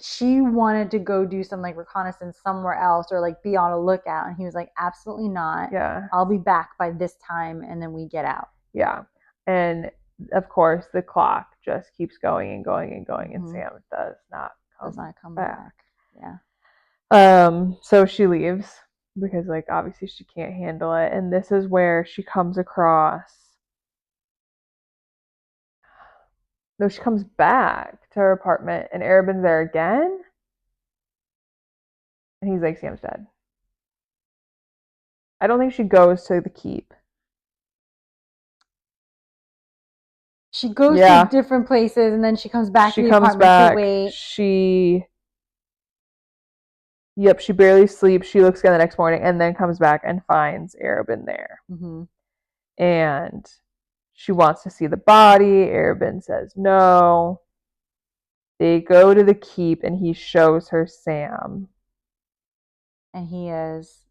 She wanted to go do some like reconnaissance somewhere else or like be on a lookout. And he was like, absolutely not.
Yeah.
I'll be back by this time. And then we get out.
Yeah. And of course the clock just keeps going and going and going. And Sam does not come back.
Yeah.
So she leaves because like obviously she can't handle it. And this is where she comes across. No, she comes back to her apartment and Arobynn's there again. And he's like, Sam's dead. I don't think she goes to the keep.
She goes to different places and then she comes back to the apartment to wait.
She barely sleeps. She looks again the next morning and then comes back and finds Arobynn there. Mm-hmm. And she wants to see the body. Arobynn says no. They go to the keep and he shows her Sam.
And he is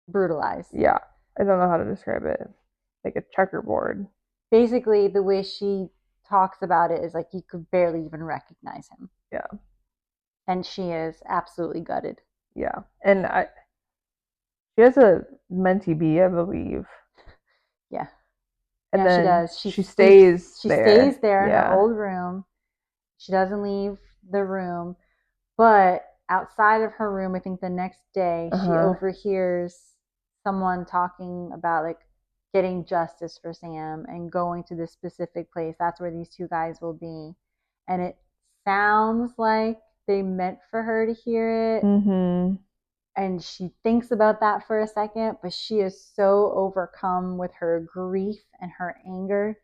brutalized.
Yeah. I don't know how to describe it. Like a checkerboard.
Basically, the way she talks about it is like you could barely even recognize him.
Yeah.
And she is absolutely gutted.
Yeah. And she has a mentee bee, I believe.
Yeah.
And then
she does.
She stays
there. She stays there in her old room. She doesn't leave the room. But outside of her room, I think the next day, she overhears someone talking about like getting justice for Sam and going to this specific place. That's where these two guys will be. And it sounds like they meant for her to hear it. Mm-hmm. And she thinks about that for a second, but she is so overcome with her grief and her anger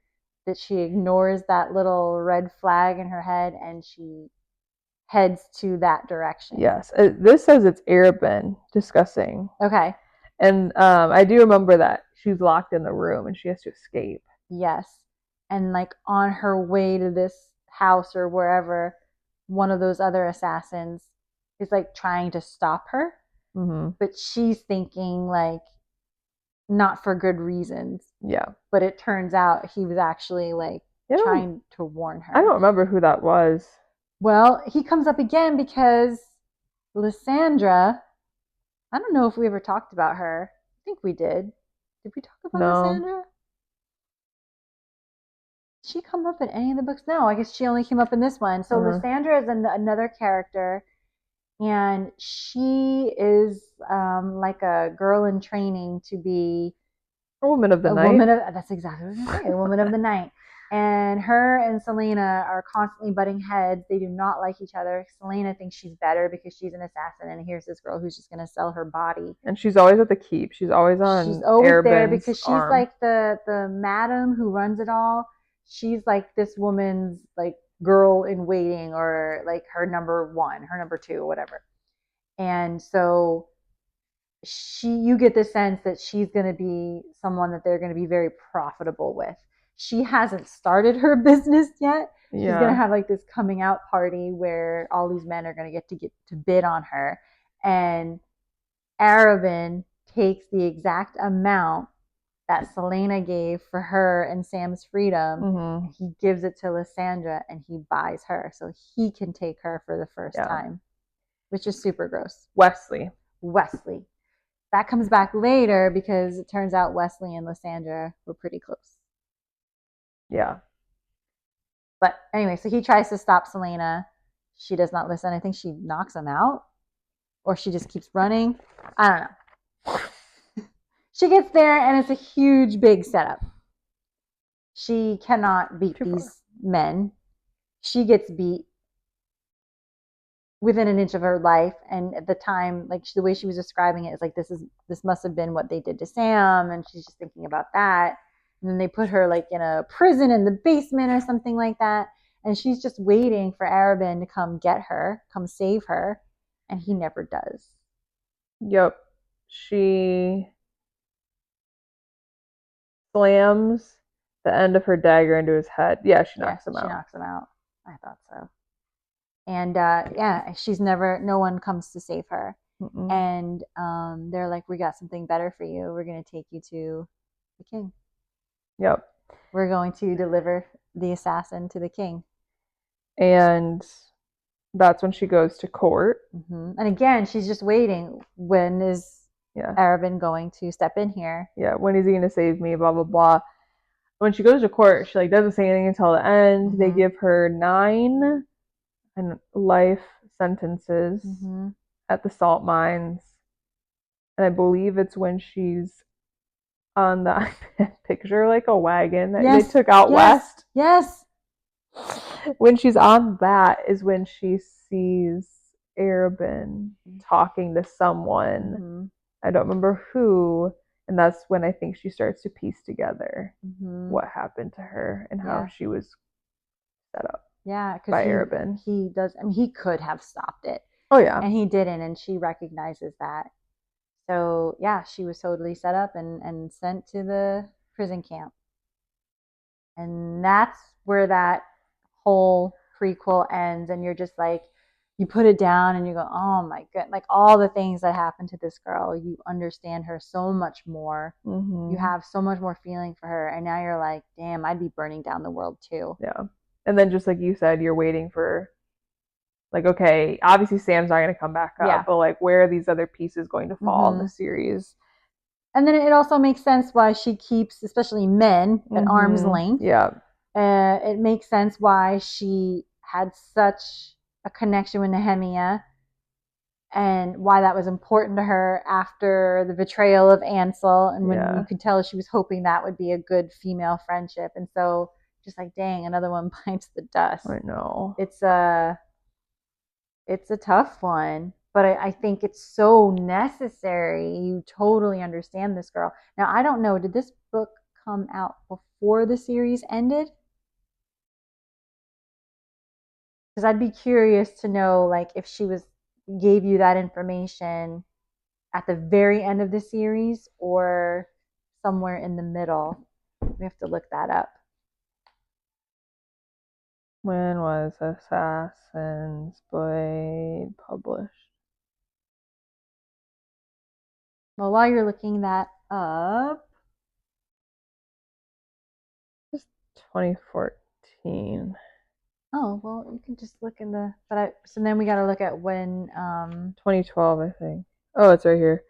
that she ignores that little red flag in her head and she heads to that direction.
Yes. This says it's Arobynn discussing.
Okay.
And I do remember that she's locked in the room and she has to escape.
Yes. And like on her way to this house or wherever, one of those other assassins is like trying to stop her. Mm-hmm. But she's thinking like not for good reasons.
Yeah.
But it turns out he was actually like trying to warn her.
I don't remember who that was.
Well, he comes up again because Lysandra, I don't know if we ever talked about her. I think we did. Did we talk about Lysandra? Did she come up in any of the books? No, I guess she only came up in this one. So Lysandra is another character. And she is like a girl in training to be
a woman of the night.
That's exactly what I was going to say. A woman of the night. And her and Celaena are constantly butting heads. They do not like each other. Celaena thinks she's better because she's an assassin, and here's this girl who's just going to sell her body.
And she's always at the keep. She's always on. She's always Arobynn's there
because she's
arm.
Like the madam who runs it all. She's like this woman's like girl in waiting, or like her number one, her number two, whatever. And so you get the sense that she's going to be someone that they're going to be very profitable with. she hasn't started her business yet.
Yeah.
She's going to have like this coming out party where all these men are going to get to bid on her. And Arobynn takes the exact amount that Celaena gave for her and Sam's freedom.
Mm-hmm.
And he gives it to Lysandra and he buys her so he can take her for the first time, which is super gross.
Wesley.
That comes back later because it turns out Wesley and Lysandra were pretty close.
Yeah.
But anyway, so he tries to stop Celaena. She does not listen. I think she knocks him out or she just keeps running. I don't know. She gets there and it's a huge, big setup. She cannot beat these men. She gets beat within an inch of her life. And at the time, like the way she was describing it is like, this must have been what they did to Sam. And she's just thinking about that. And then they put her like in a prison in the basement or something like that. And she's just waiting for Arobynn to come get her, come save her. And he never does.
Yep. She slams the end of her dagger into his head. Yeah, she knocks him out.
She knocks him out. I thought so. And no one comes to save her. Mm-mm. And they're like, we got something better for you. We're going to take you to the king.
Yep.
We're going to deliver the assassin to the king.
And that's when she goes to court.
Mm-hmm. And again, she's just waiting. When is Arobynn going to step in here?
Yeah, when is he going to save me? Blah, blah, blah. When she goes to court, she like doesn't say anything until the end. Mm-hmm. They give her 9 life sentences at the salt mines. And I believe it's when she's on the picture like a wagon that they took out west.
Yes.
When she's on that is when she sees Arobynn talking to someone. Mm-hmm. I don't remember who. And that's when I think she starts to piece together what happened to her and how she was set up.
Yeah,
by Arobynn.
He does. I mean, he could have stopped it.
Oh yeah,
and he didn't, and she recognizes that. So yeah, she was totally set up and sent to the prison camp, and that's where that whole prequel ends. And you're just like, you put it down and you go, oh my god, like all the things that happened to this girl, you understand her so much more. Mm-hmm. You have so much more feeling for her, and now you're like, damn, I'd be burning down the world too.
Yeah. And then just like you said, you're waiting for, like, okay, obviously Sam's not going to come back up, but like, where are these other pieces going to fall in the series?
And then it also makes sense why she keeps, especially men, at arm's length.
Yeah.
It makes sense why she had such a connection with Nehemiah and why that was important to her after the betrayal of Ansel. And when you could tell she was hoping that would be a good female friendship. And so just like, dang, another one bites the dust.
I know.
It's a tough one, but I think it's so necessary. You totally understand this girl. Now, I don't know, did this book come out before the series ended? Because I'd be curious to know, like, if she gave you that information at the very end of the series or somewhere in the middle. We have to look that up.
When was Assassin's Blade published?
Well, while you're looking that up,
just 2014.
Oh, well, you can just look in the. So then we got to look at when.
2012, I think. Oh, it's right here.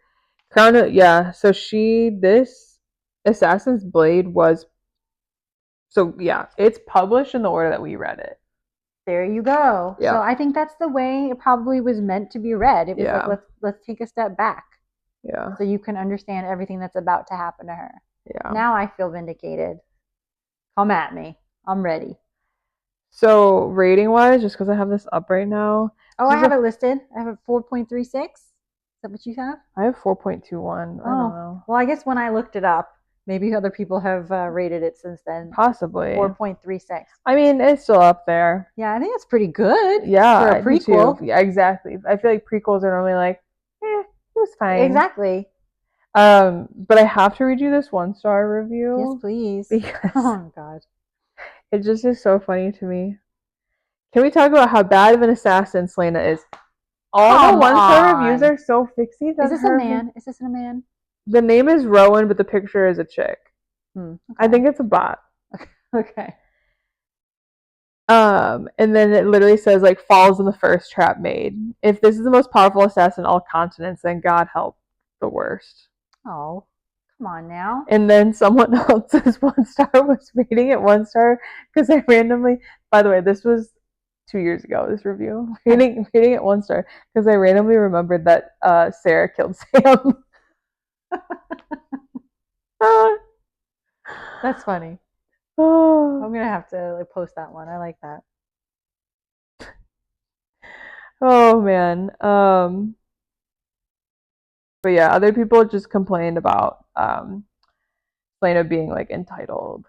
Crown of, yeah. So this Assassin's Blade was. So yeah, it's published in the order that we read it.
There you go. Yeah. So I think that's the way it probably was meant to be read. It was like, let's take a step back.
Yeah.
So you can understand everything that's about to happen to her.
Yeah.
Now I feel vindicated. Come at me. I'm ready.
So rating wise, just because I have this up right now.
Oh, I have it listed. I have a 4.36. Is that what you have?
I have 4.21. I don't know.
Well, I guess when I looked it up, maybe other people have rated it since then.
Possibly.
4.36.
I mean, it's still up there.
Yeah, I think it's pretty good.
Yeah.
For a prequel.
Yeah, exactly. I feel like prequels are normally like, it was fine.
Exactly.
But I have to read you this 1-star review.
Yes, please.
Because
oh God,
it just is so funny to me. Can we talk about how bad of an assassin Celaena is? All the 1-star reviews are so fixated on her.
Is this a man? Is this a man?
The name is Rowan, but the picture is a chick.
Okay.
I think it's a bot.
Okay.
And then it literally says, like, falls in the first trap made. If this is the most powerful assassin in all continents, then God help the worst.
Oh, come on now.
And then someone else's 1-star was rating it 1-star because I randomly, by the way, this was 2 years ago, this review, rating it 1-star because I randomly remembered that Sarah killed Sam.
That's funny.
Oh.
I'm gonna have to like post that one. I like that.
Oh man. But yeah, other people just complained about Celaena being like entitled.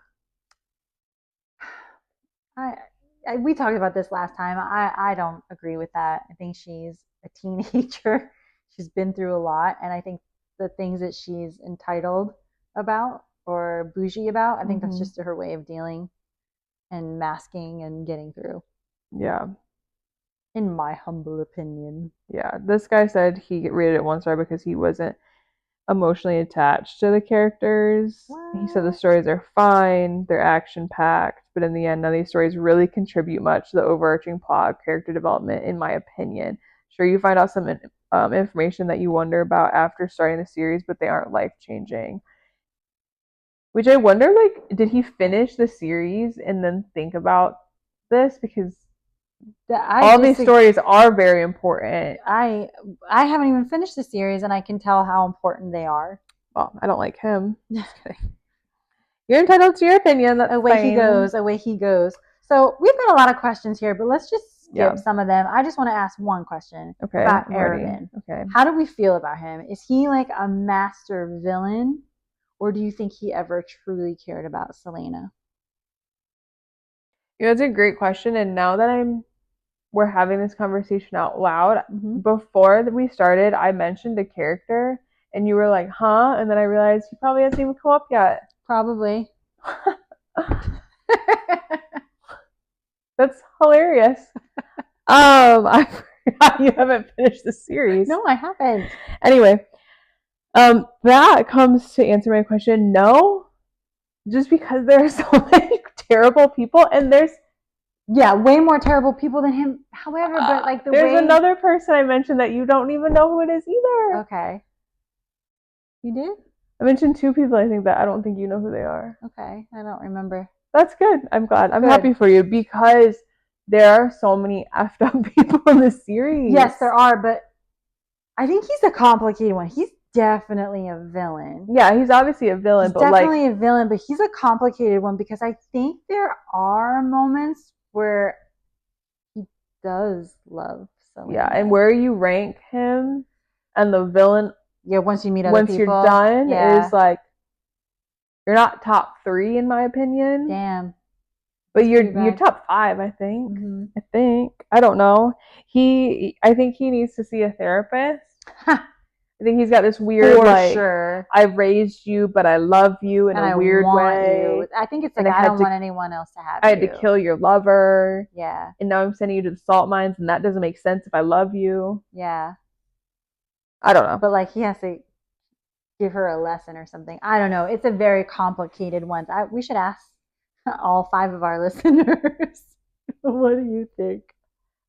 We talked about this last time. I don't agree with that. I think she's a teenager. She's been through a lot, and I think the things that she's entitled about or bougie about, I think that's just her way of dealing and masking and getting through.
Yeah.
In my humble opinion.
Yeah. This guy said he rated it 1-star because he wasn't emotionally attached to the characters. What? He said the stories are fine, they're action-packed, but in the end, none of these stories really contribute much to the overarching plot, character development, in my opinion. Sure, you find out some information that you wonder about after starting the series, but they aren't life-changing. Which I wonder, like, did he finish the series and then think about this? Because all these stories are very important.
I haven't even finished the series, and I can tell how important they are.
Well, I don't like him. Just kidding. You're entitled to your opinion. That's
away fine. He goes. Away he goes. So we've got a lot of questions here, but let's just skip some of them. I just want to ask one question about Arobynn.
Okay.
How do we feel about him? Is he like a master villain, or do you think he ever truly cared about Celaena?
You know, it's a great question, and now that we're having this conversation out loud. Before we started, I mentioned a character, and you were like, "Huh?" And then I realized he probably hasn't even come up yet.
Probably.
That's hilarious. I forgot you haven't finished the series.
No, I haven't.
Anyway, that comes to answer my question. No, just because there are so many terrible people, and there's
way more terrible people than him. However, but like
there's another person I mentioned that you don't even know who it is either.
Okay. You did?
I mentioned 2 people I think that I don't think you know who they are.
Okay, I don't remember.
That's good. I'm glad. I'm happy for you because there are so many effed up people in this series.
Yes, there are, but I think he's a complicated one. He's definitely a villain.
Yeah, he's obviously a villain.
He's definitely a villain, but he's a complicated one because I think there are moments where he does love Celaena.
Yeah, and where you rank him and the villain.
Yeah, once you meet other people.
Once you're done, is like, you're not top 3 in my opinion.
Damn.
But you're top 5, I think. I think. I don't know. I think he needs to see a therapist. I think he's got this weird, I raised you, but I love you in a weird way.
I think it's like, I don't want anyone else to have
you. I had to kill your lover.
Yeah.
And now I'm sending you to the salt mines, and that doesn't make sense if I love you.
Yeah.
I don't know.
But like, he has to give her a lesson or something. I don't know. It's a very complicated one. We should ask all 5 of our listeners. What do you think?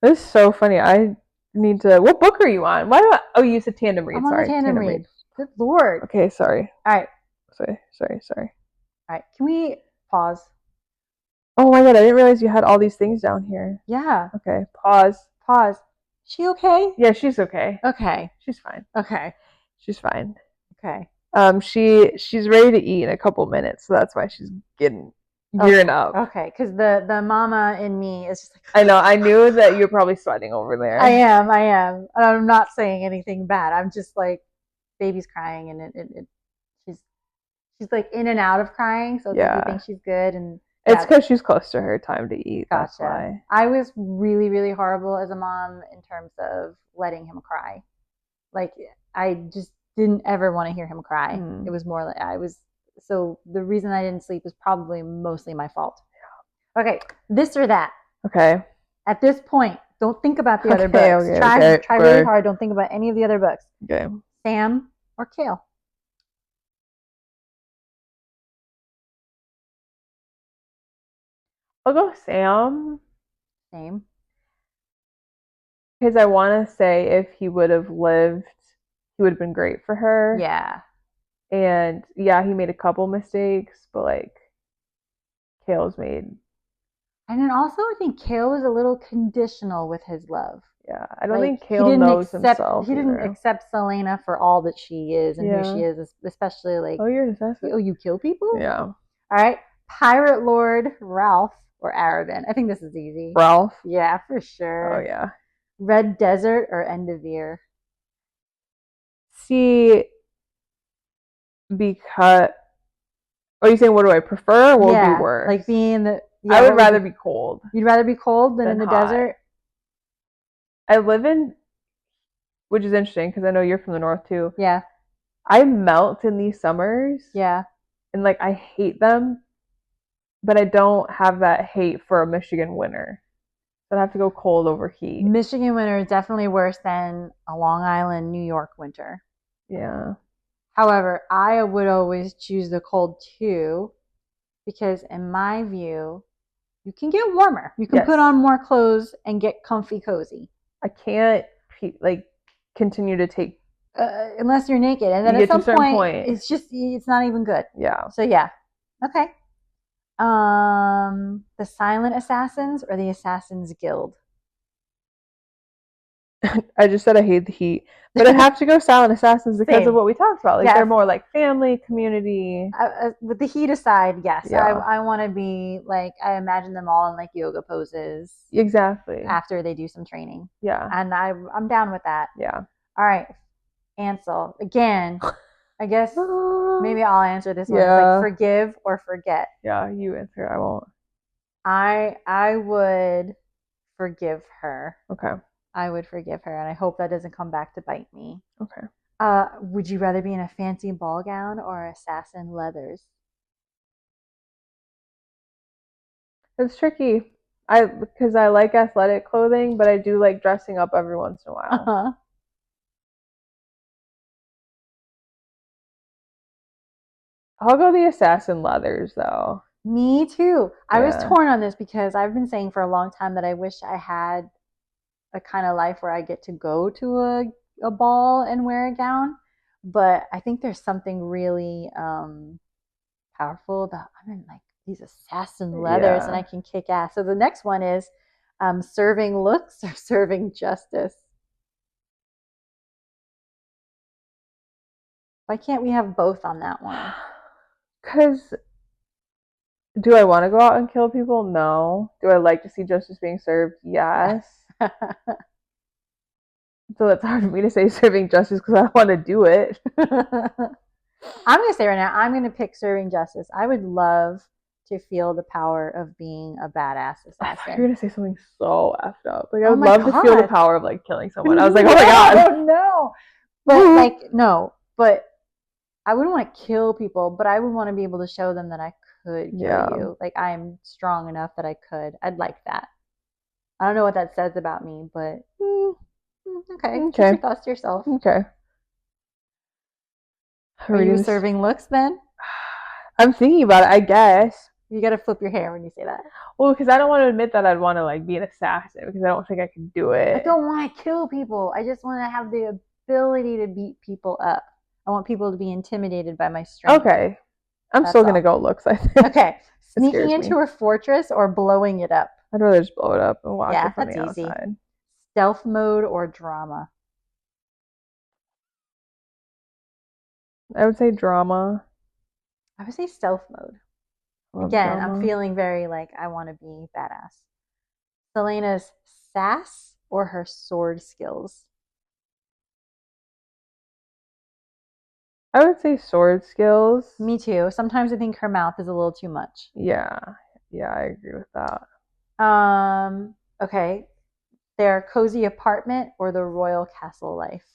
This is so funny. I need to. What book are you on? Why do I? Oh, you said tandem read.
I'm on the tandem read. Good Lord.
Okay, sorry.
All right.
Sorry. All
right. Can we pause?
Oh my God, I didn't realize you had all these things down here.
Yeah.
Okay, pause.
She okay?
Yeah, she's okay.
Okay.
She's fine.
Okay.
She's fine.
Okay.
She's ready to eat in a couple minutes, so that's why she's gearing up.
Okay, because the mama in me is just like,
I know. I knew that you're probably sweating over there.
I am. I'm not saying anything bad. I'm just like, baby's crying, and she's like in and out of crying, so it's like you think she's good, and
it's because she's close to her time to eat.
Gotcha.
That's why.
I was really, really horrible as a mom in terms of letting him cry. Like, I just didn't ever want to hear him cry. It was more like so the reason I didn't sleep is probably mostly my fault. Okay, this or that.
Okay.
At this point, don't think about the other books. Try really hard. Don't think about any of the other books.
Okay.
Sam or Cale?
I'll go Sam.
Same.
Because I want to say if he would have lived, he would have been great for her.
Yeah.
And yeah, he made a couple mistakes, but like Cale's made.
And then also, I think Cale was a little conditional with his love.
Yeah, I don't think Cale knows himself.
He didn't accept Celaena for all that she is and who she is, especially like.
Oh, you're an assassin?
Oh, you kill people?
Yeah.
All right. Pirate Lord Ralph or Arobynn? I think this is easy.
Ralph?
Yeah, for sure.
Oh, yeah.
Red Desert or Endivere?
See, because. Are you saying what do I prefer or what would be worse?
Like being the.
Yeah, I would rather be cold.
You'd rather be cold than in the
hot.
desert?
I live in, which is interesting because I know you're from the north too.
Yeah.
I melt in these summers.
Yeah.
And like I hate them, but I don't have that hate for a Michigan winter. So I have to go cold over heat.
Michigan winter is definitely worse than a Long Island, New York winter.
Yeah.
However, I would always choose the cold too, because in my view, you can get warmer. You can put on more clothes and get comfy cozy.
I can't like continue to take
unless you're naked, and then at some point, it's not even good.
Yeah.
So yeah, okay. The Silent Assassins or the Assassins Guild?
I just said I hate the heat, but I have to go Silent Assassins because of what we talked about. Like they're more like family, community.
With the heat aside, yes, I want to be like I imagine them all in like yoga poses.
Exactly.
After they do some training.
Yeah.
And I'm down with that.
Yeah.
All right, Ansel again. I guess maybe I'll answer this one. It's like forgive or forget.
Yeah, you answer. I won't.
I would forgive her.
Okay.
I would forgive her, and I hope that doesn't come back to bite me.
Okay.
Would you rather be in a fancy ball gown or assassin leathers?
It's tricky. Because I like athletic clothing, but I do like dressing up every once in a while.
Uh-huh.
I'll go the assassin leathers though.
Me too. I was torn on this because I've been saying for a long time that I wish I had a kind of life where I get to go to a ball and wear a gown. But I think there's something really powerful about I'm in like these assassin leathers and I can kick ass. So the next one is serving looks or serving justice. Why can't we have both on that one?
Because do I want to go out and kill people? No. Do I like to see justice being served? Yes. So it's hard for me to say serving justice because I don't want to do it.
I'm going to say right now, I'm going to pick serving justice. I would love to feel the power of being a badass assassin.
I thought you were going to say something so effed up. Like I would love to feel the power of like killing someone. I was like, oh my god.
Oh no. But like no, but I wouldn't want to kill people, but I would want to be able to show them that I could kill you. Like I am strong enough that I could. I'd like that. I don't know what that says about me, but okay. Keep your thoughts to yourself.
Okay.
Are you serving looks then?
I'm thinking about it, I guess.
You gotta flip your hair when you say that.
Well, because I don't want to admit that I'd want to like be an assassin because I don't think I can do it.
I don't want to kill people. I just want to have the ability to beat people up. I want people to be intimidated by my strength.
Okay. I'm still going to go looks, I think.
Okay. Sneaking into a fortress or blowing it up?
I'd rather just blow it up and watch it from the outside. Easy.
Stealth mode or drama?
I would say drama.
I would say stealth mode. Again, drama. I'm feeling very like I want to be badass. Celaena's sass or her sword skills?
I would say sword skills.
Me too. Sometimes I think her mouth is a little too much.
Yeah. Yeah, I agree with that.
Okay. Their cozy apartment or the royal castle life?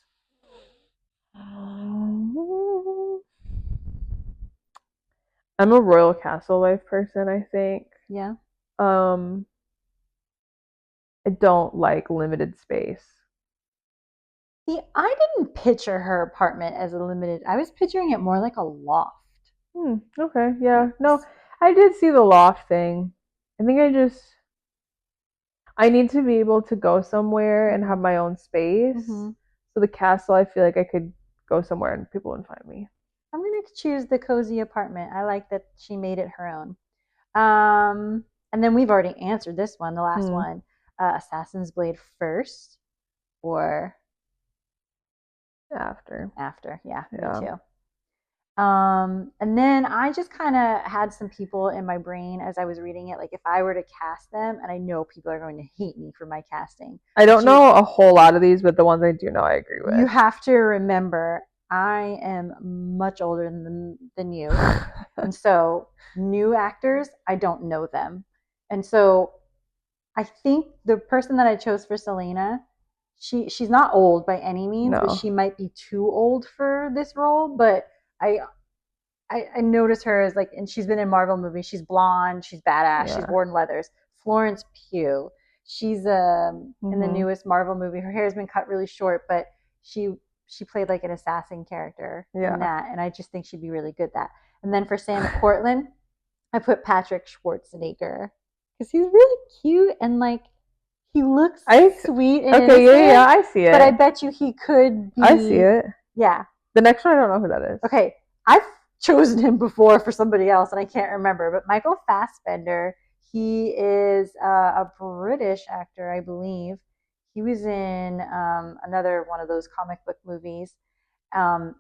I'm a royal castle life person, I think.
Yeah.
I don't like limited space.
See, I didn't picture her apartment as a limited. I was picturing it more like a loft.
Okay, yeah. No, I did see the loft thing. I think I need to be able to go somewhere and have my own space.
Mm-hmm.
So the castle, I feel like I could go somewhere and people wouldn't find me.
I'm going to choose the cozy apartment. I like that she made it her own. And then we've already answered this one, the last one. Assassin's Blade first or
after?
After, yeah, me too. And then I just kind of had some people in my brain as I was reading it, like if I were to cast them, and I know people are going to hate me for my casting.
I don't know a whole lot of these, but the ones I do know, I agree with.
You have to remember, I am much older than you, and so new actors, I don't know them, and so I think the person that I chose for Celaena, she's not old by any means, but she might be too old for this role. But I notice her as like, and she's been in Marvel movies. She's blonde, she's badass, she's worn leathers. Florence Pugh, she's in the newest Marvel movie. Her hair has been cut really short, but she played like an assassin character in that, and I just think she'd be really good at that. And then for Sam Cortland, I put Patrick Schwarzenegger because he's really cute and like he looks sweet and innocent.
Yeah, I see it.
But I bet you he could be.
I see it.
Yeah.
The next one, I don't know who that is.
Okay, I've chosen him before for somebody else, and I can't remember. But Michael Fassbender, he is a British actor, I believe. He was in another one of those comic book movies. He's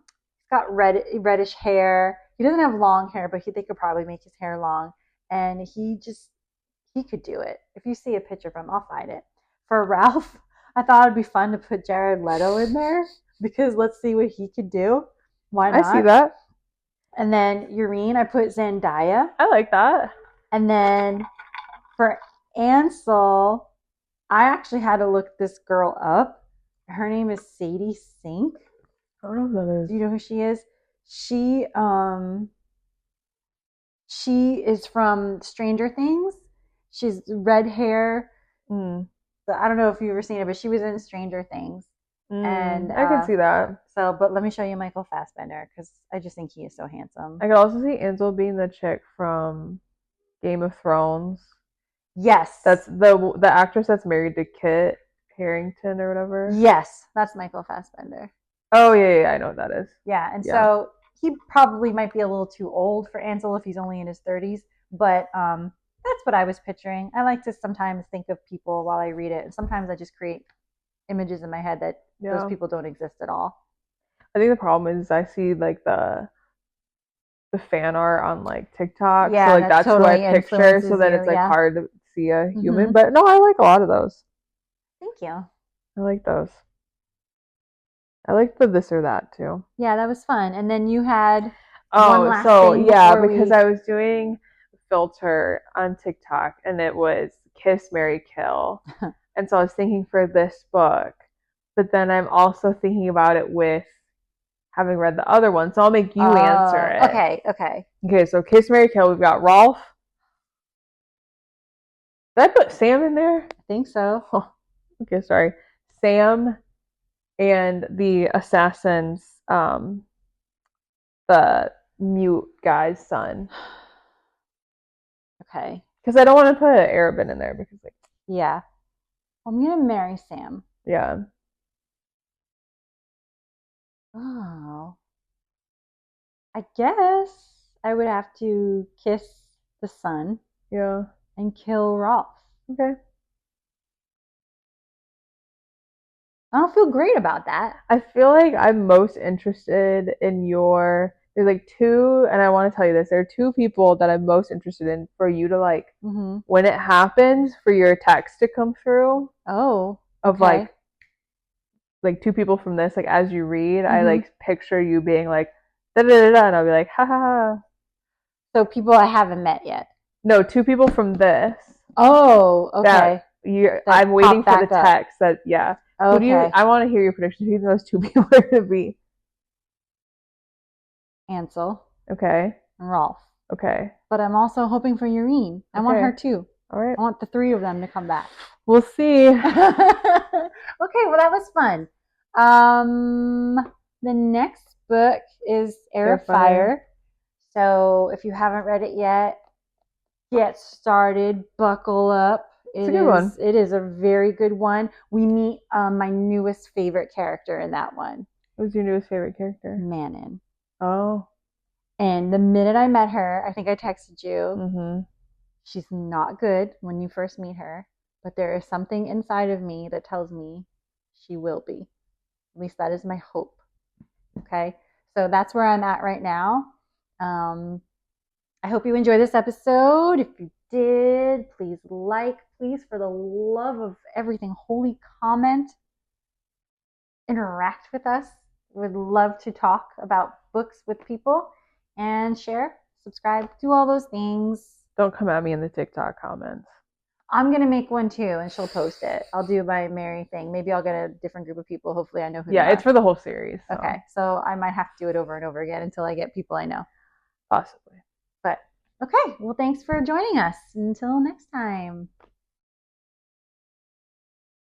got reddish hair. He doesn't have long hair, but they could probably make his hair long. And he could do it. If you see a picture of him, I'll find it. For Ralph, I thought it'd be fun to put Jared Leto in there because let's see what he could do. Why not?
I see that.
And then Urine, I put Zendaya.
I like that.
And then for Ansel, I actually had to look this girl up. Her name is Sadie Sink.
I don't know who that is.
Do you know who she is? She is from Stranger Things. She's red hair. I don't know if you've ever seen it, but she was in Stranger Things. And
I can see that.
So, but let me show you Michael Fassbender because I just think he is so handsome.
I could also see Ansel being the chick from Game of Thrones.
Yes,
that's the actress that's married to Kit Harington or whatever.
Yes, that's Michael Fassbender.
Oh yeah, I know what that is.
Yeah, and so he probably might be a little too old for Ansel if he's only in his 30s, but that's what I was picturing. I like to sometimes think of people while I read it, and sometimes I just create images in my head that those people don't exist at all.
I think the problem is I see like the fan art on like TikTok, so like that's totally who I picture, so then it's like hard to see a human. But no, I like a lot of those.
Thank you.
I like those. I like the this or that too.
Yeah, that was fun. And then you had
because I was doing a filter on TikTok and it was Kiss, Marry, Kill. And so I was thinking for this book, but then I'm also thinking about it with having read the other one. So I'll make you answer it. Okay, so Kiss, Marry, Kill, we've got Rolf. Did I put Sam in there?
I think so.
Oh, okay, sorry. Sam and the assassin's the mute guy's son.
Okay.
Because I don't want to put Arobynn in there because like
I'm gonna marry Sam.
Yeah.
Oh. I guess I would have to kiss the son.
Yeah.
And kill Rolf.
Okay.
I don't feel great about that.
I feel like I'm most interested in there's like two, and I want to tell you this, there are two people that I'm most interested in for you to like, when it happens, for your text to come through.
Oh.
Of like two people from this, like as you read, I like picture you being like, da da da da, and I'll be like, ha ha ha.
So people I haven't met yet.
No, two people from this.
Oh, okay.
I'm waiting for the text that, Okay. I want to hear your predictions. Who those two people are going to be?
Ansel,
Okay.
and Rolf.
Okay.
But I'm also hoping for Yrene. I want her too.
All right.
I want the 3 of them to come back.
We'll see.
Okay, well, that was fun. The next book is Heir of Fire. So if you haven't read it yet, get started, buckle up.
It's a good one.
It is a very good one. We meet my newest favorite character in that one.
Who's your newest favorite character?
Manon.
Oh.
And the minute I met her, I think I texted you.
Mm-hmm.
She's not good when you first meet her, but there is something inside of me that tells me she will be. At least that is my hope. Okay, so that's where I'm at right now. I hope you enjoyed this episode. If you did, please please, for the love of everything holy, comment, interact with us. Would love to talk about books with people, and share, subscribe, do all those things.
Don't come at me in the TikTok comments.
I'm going to make one too, and she'll post it. I'll do my Mary thing. Maybe I'll get a different group of people. Hopefully I know who they are.
Yeah, it's for the whole series.
So. Okay, so I might have to do it over and over again until I get people I know.
Possibly.
But, okay, well, thanks for joining us. Until next time.